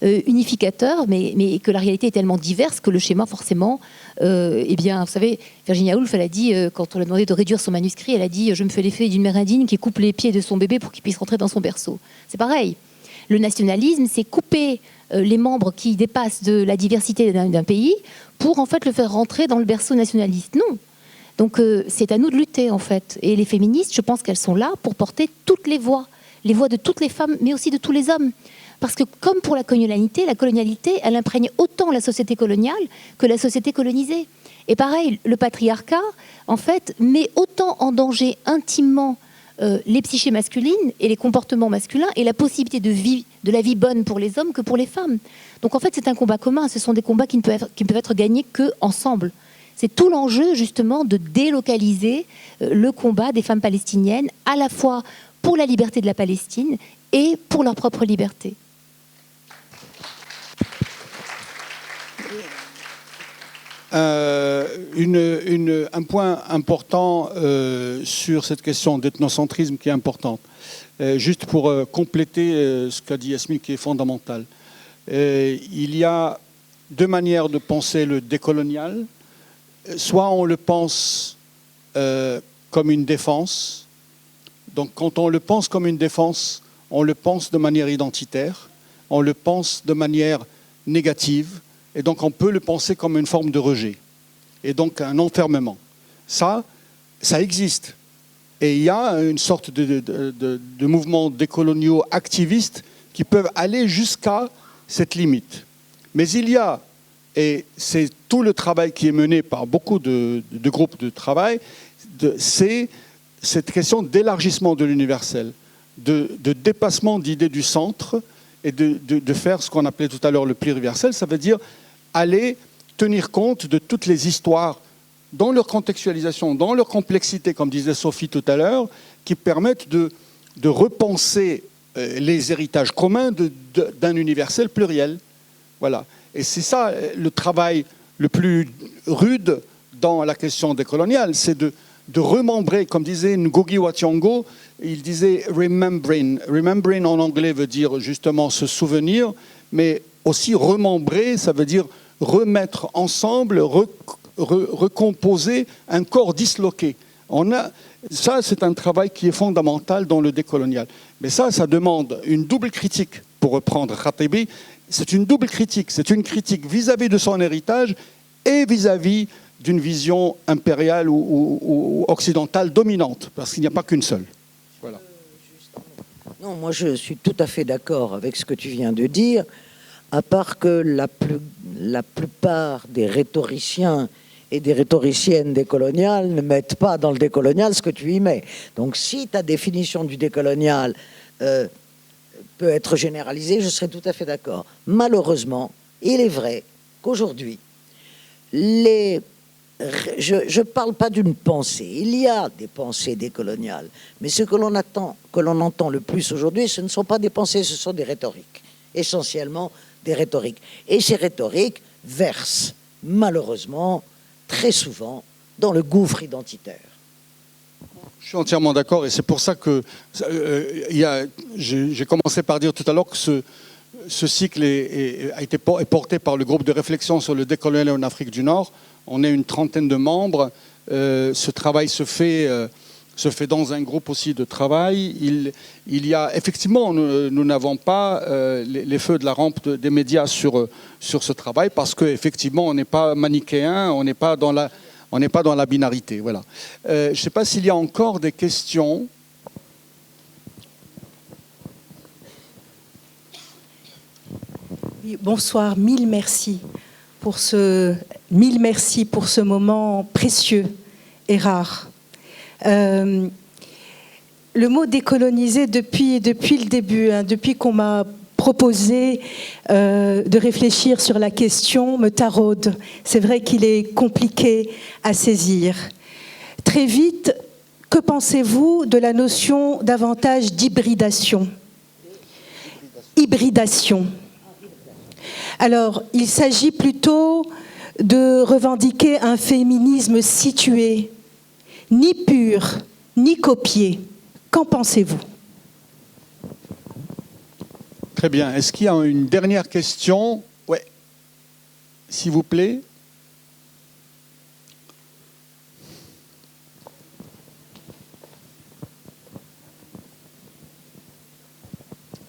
unificateur, mais que la réalité est tellement diverse que le schéma forcément, eh bien, vous savez, Virginia Woolf, elle a dit, quand on lui a demandé de réduire son manuscrit, elle a dit « Je me fais l'effet d'une mère indigne qui coupe les pieds de son bébé pour qu'il puisse rentrer dans son berceau ». C'est pareil. Le nationalisme, c'est couper les membres qui dépassent de la diversité d'un pays pour en fait le faire rentrer dans le berceau nationaliste. Non. Donc c'est à nous de lutter en fait. Et les féministes, je pense qu'elles sont là pour porter toutes les voix de toutes les femmes, mais aussi de tous les hommes. Parce que comme pour la colonialité, elle imprègne autant la société coloniale que la société colonisée. Et pareil, le patriarcat, en fait, met autant en danger intimement les psychés masculines et les comportements masculins et la possibilité de la vie bonne pour les hommes que pour les femmes. Donc en fait, c'est un combat commun. Ce sont des combats qui ne peuvent être gagnés qu'ensemble. C'est tout l'enjeu justement de délocaliser le combat des femmes palestiniennes, à la fois pour la liberté de la Palestine et pour leur propre liberté. Un point important sur cette question d'ethnocentrisme qui est importante, juste pour compléter ce qu'a dit Yasmine qui est fondamental. Il y a deux manières de penser le décolonial. Soit on le pense comme une défense. Donc quand on le pense comme une défense, on le pense de manière identitaire, on le pense de manière négative, et donc on peut le penser comme une forme de rejet, et donc un enfermement. Ça existe. Et il y a une sorte de mouvements décoloniaux activistes qui peuvent aller jusqu'à cette limite. Mais il y a, et c'est tout le travail qui est mené par beaucoup de groupes de travail, c'est cette question d'élargissement de l'universel, de dépassement d'idées du centre et de faire ce qu'on appelait tout à l'heure le pluriversel. Ça veut dire aller tenir compte de toutes les histoires dans leur contextualisation, dans leur complexité, comme disait Sophie tout à l'heure, qui permettent de repenser les héritages communs d'un universel pluriel. Voilà. Et c'est ça le travail le plus rude dans la question décoloniale, c'est de remembrer, comme disait Ngugi wa Thiong'o, il disait remembering. Remembering en anglais veut dire justement se souvenir, mais aussi remembrer, ça veut dire remettre ensemble, recomposer un corps disloqué. Ça, c'est un travail qui est fondamental dans le décolonial. Mais ça demande une double critique, pour reprendre Khatibi. C'est une double critique. C'est une critique vis-à-vis de son héritage et vis-à-vis d'une vision impériale ou occidentale dominante, parce qu'il n'y a pas qu'une seule. Voilà. Non, moi je suis tout à fait d'accord avec ce que tu viens de dire, à part que la plupart des rhétoriciens et des rhétoriciennes décoloniales ne mettent pas dans le décolonial ce que tu y mets. Donc si ta définition du décolonial peut être généralisée, je serais tout à fait d'accord. Malheureusement, il est vrai qu'aujourd'hui, je ne parle pas d'une pensée. Il y a des pensées décoloniales. Mais ce que l'on entend le plus aujourd'hui, ce ne sont pas des pensées, ce sont des rhétoriques. Essentiellement des rhétoriques. Et ces rhétoriques versent, malheureusement, très souvent, dans le gouffre identitaire. Je suis entièrement d'accord. Et c'est pour ça que j'ai commencé par dire tout à l'heure que ce cycle est porté par le groupe de réflexion sur le décolonial en Afrique du Nord. On est une trentaine de membres. Ce travail se fait dans un groupe aussi de travail. Il y a effectivement, nous n'avons pas les feux de la rampe des médias sur ce travail parce qu'effectivement, on n'est pas manichéen, on n'est pas dans la binarité. Voilà. Je ne sais pas s'il y a encore des questions. Oui, bonsoir, mille merci pour ce moment précieux et rare. Le mot décoloniser depuis le début, depuis qu'on m'a proposé de réfléchir sur la question, me taraude. C'est vrai qu'il est compliqué à saisir. Très vite, que pensez-vous de la notion davantage d'hybridation ? Hybridation. Alors, il s'agit plutôt de revendiquer un féminisme situé, ni pur, ni copié. Qu'en pensez-vous ? Très bien. Est-ce qu'il y a une dernière question ? Oui. S'il vous plaît.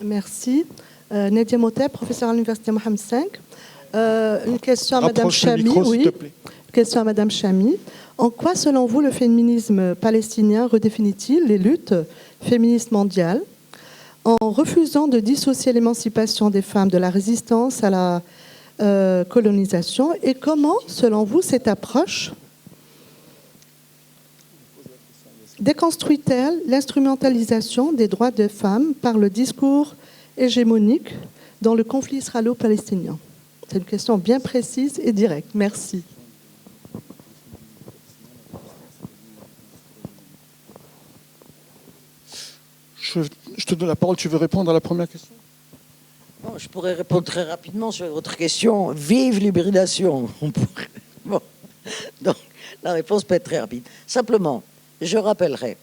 Merci. Nadia Motet, professeure à l'Université Mohamed V. Une question à Madame Chamy. Oui. Question à Madame Chamy. En quoi, selon vous, le féminisme palestinien redéfinit-il les luttes féministes mondiales en refusant de dissocier l'émancipation des femmes de la résistance à la colonisation? Et comment, selon vous, cette approche déconstruit-elle l'instrumentalisation des droits des femmes par le discours hégémonique dans le conflit israélo-palestinien? C'est une question bien précise et directe. Merci. Je te donne la parole. Tu veux répondre à la première question? Bon, je pourrais répondre très rapidement sur votre question. Vive l'hybridation. Bon. Donc, la réponse peut être très rapide. Simplement, je rappellerai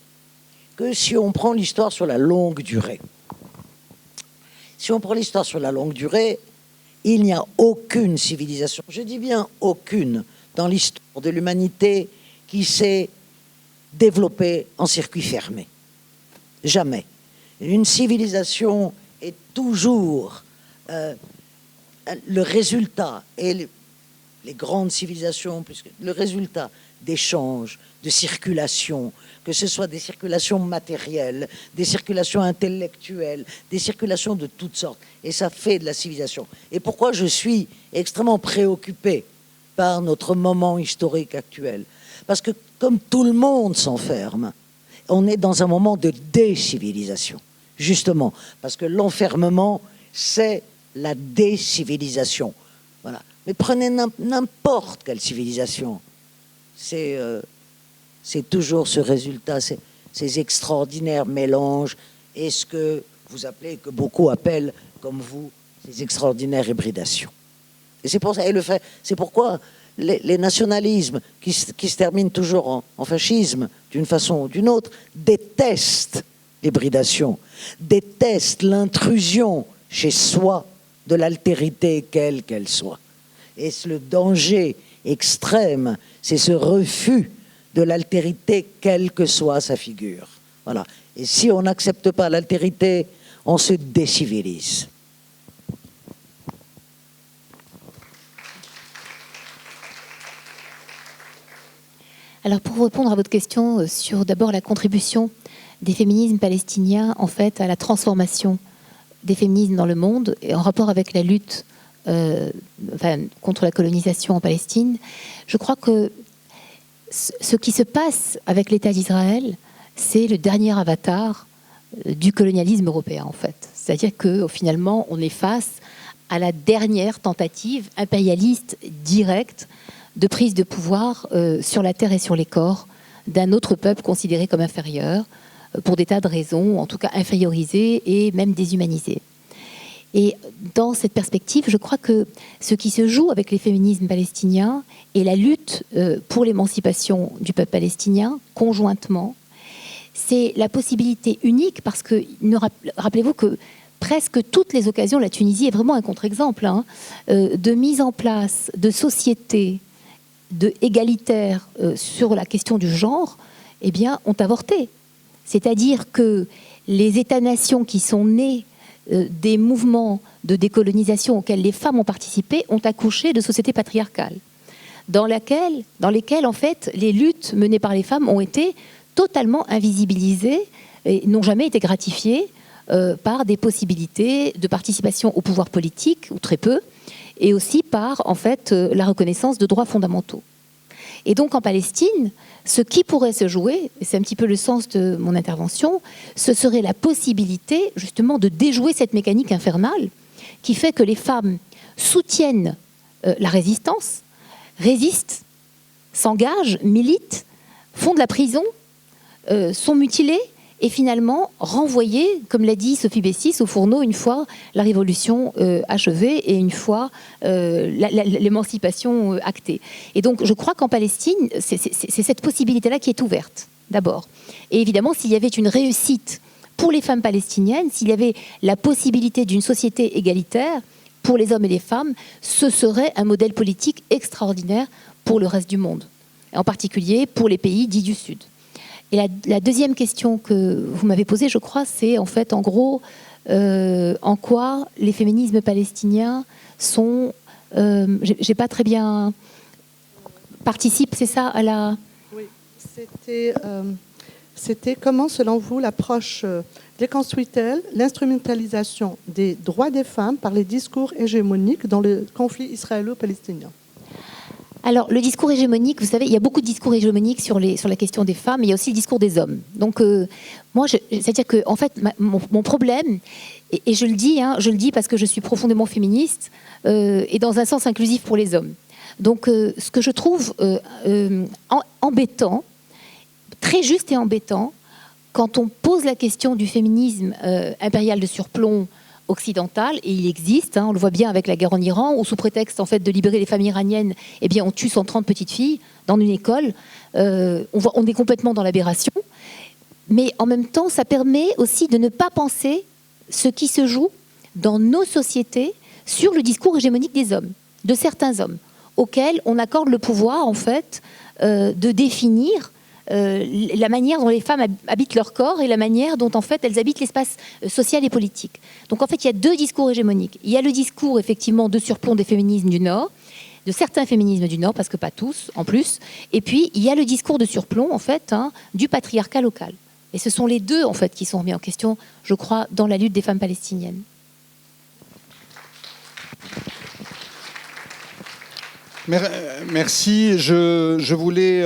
que si on prend l'histoire sur la longue durée, il n'y a aucune civilisation, je dis bien aucune, dans l'histoire de l'humanité qui s'est développée en circuit fermé. Jamais. Une civilisation est toujours le résultat, et les grandes civilisations, puisque le résultat d'échanges, de circulation, que ce soit des circulations matérielles, des circulations intellectuelles, des circulations de toutes sortes. Et ça fait de la civilisation. Et pourquoi je suis extrêmement préoccupé par notre moment historique actuel? Parce que comme tout le monde s'enferme, on est dans un moment de décivilisation. Justement, parce que l'enfermement, c'est la décivilisation. Voilà. Mais prenez n'importe quelle civilisation. C'est toujours ce résultat, ces extraordinaires mélanges et ce que vous appelez, que beaucoup appellent, comme vous, ces extraordinaires hybridations. Et c'est pour ça, c'est pourquoi les nationalismes qui se terminent toujours en fascisme, d'une façon ou d'une autre, détestent l'hybridation, détestent l'intrusion chez soi de l'altérité quelle qu'elle soit. Et le danger extrême, c'est ce refus de l'altérité quelle que soit sa figure. Voilà. Et si on n'accepte pas l'altérité, on se décivilise. Alors pour répondre à votre question sur d'abord la contribution des féminismes palestiniens en fait à la transformation des féminismes dans le monde et en rapport avec la lutte contre la colonisation en Palestine, je crois que ce qui se passe avec l'État d'Israël, c'est le dernier avatar du colonialisme européen en fait. C'est-à-dire que finalement on est face à la dernière tentative impérialiste directe de prise de pouvoir sur la terre et sur les corps d'un autre peuple considéré comme inférieur pour des tas de raisons, en tout cas infériorisé et même déshumanisé. Et dans cette perspective, je crois que ce qui se joue avec les féminismes palestiniens et la lutte pour l'émancipation du peuple palestinien, conjointement, c'est la possibilité unique, parce que rappelez-vous que presque toutes les occasions, la Tunisie est vraiment un contre-exemple, de mise en place de sociétés égalitaires sur la question du genre, eh bien, ont avorté. C'est-à-dire que les États-nations qui sont nés des mouvements de décolonisation auxquels les femmes ont participé ont accouché de sociétés patriarcales, dans lesquelles en fait, les luttes menées par les femmes ont été totalement invisibilisées et n'ont jamais été gratifiées par des possibilités de participation au pouvoir politique, ou très peu, et aussi par en fait, la reconnaissance de droits fondamentaux. Et donc en Palestine, ce qui pourrait se jouer, et c'est un petit peu le sens de mon intervention, ce serait la possibilité justement de déjouer cette mécanique infernale qui fait que les femmes soutiennent la résistance, résistent, s'engagent, militent, font de la prison, sont mutilées et finalement renvoyées, comme l'a dit Sophie Bessis, au fourneau une fois la révolution achevée et une fois l'émancipation actée. Et donc je crois qu'en Palestine, c'est cette possibilité-là qui est ouverte, d'abord. Et évidemment, s'il y avait une réussite pour les femmes palestiniennes, s'il y avait la possibilité d'une société égalitaire pour les hommes et les femmes, ce serait un modèle politique extraordinaire pour le reste du monde, en particulier pour les pays dits du Sud. Et la deuxième question que vous m'avez posée, je crois, c'est en fait, en gros, en quoi les féminismes palestiniens sont... j'ai pas très bien... participent, c'est ça, à la... Oui, c'était comment, selon vous, l'approche déconstruit-elle l'instrumentalisation des droits des femmes par les discours hégémoniques dans le conflit israélo-palestinien? Alors, le discours hégémonique, vous savez, il y a beaucoup de discours hégémoniques sur la question des femmes, mais il y a aussi le discours des hommes. Donc, moi, c'est-à-dire que, en fait, mon problème, et je le dis parce que je suis profondément féministe, et dans un sens inclusif pour les hommes. Donc, ce que je trouve embêtant, très juste et embêtant, quand on pose la question du féminisme impérial de surplomb occidental, et il existe, on le voit bien avec la guerre en Iran, où sous prétexte en fait de libérer les femmes iraniennes, eh bien on tue 130 petites filles dans une école. On est complètement dans l'aberration, mais en même temps, ça permet aussi de ne pas penser ce qui se joue dans nos sociétés sur le discours hégémonique des hommes, de certains hommes, auxquels on accorde le pouvoir en fait de définir la manière dont les femmes habitent leur corps et la manière dont en fait elles habitent l'espace social et politique. Donc en fait il y a deux discours hégémoniques. Il y a le discours effectivement de surplomb des féminismes du Nord, de certains féminismes du Nord, parce que pas tous en plus, et puis il y a le discours de surplomb en fait du patriarcat local. Et ce sont les deux en fait qui sont remis en question, je crois, dans la lutte des femmes palestiniennes. Merci. Je voulais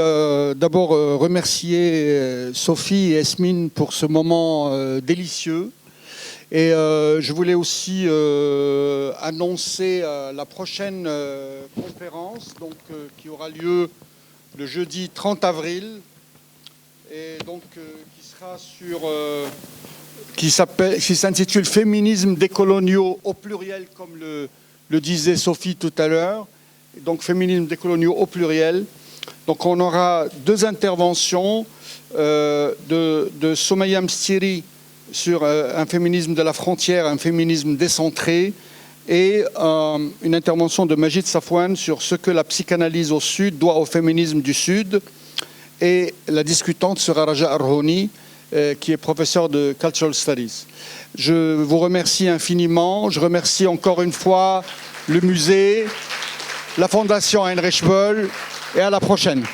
d'abord remercier Sophie et Esmine pour ce moment délicieux. Et je voulais aussi annoncer la prochaine conférence qui aura lieu le jeudi 30 avril et donc qui s'intitule Féminisme décoloniaux au pluriel, comme le disait Sophie tout à l'heure. Donc féminisme décoloniaux au pluriel. Donc on aura deux interventions de Soumaïa Mstiri sur un féminisme de la frontière, un féminisme décentré, et une intervention de Majid Safwan sur ce que la psychanalyse au Sud doit au féminisme du Sud. Et la discutante sera Raja Arhouni, qui est professeur de Cultural Studies. Je vous remercie infiniment. Je remercie encore une fois le musée, la Fondation Heinrich Böll, et à la prochaine.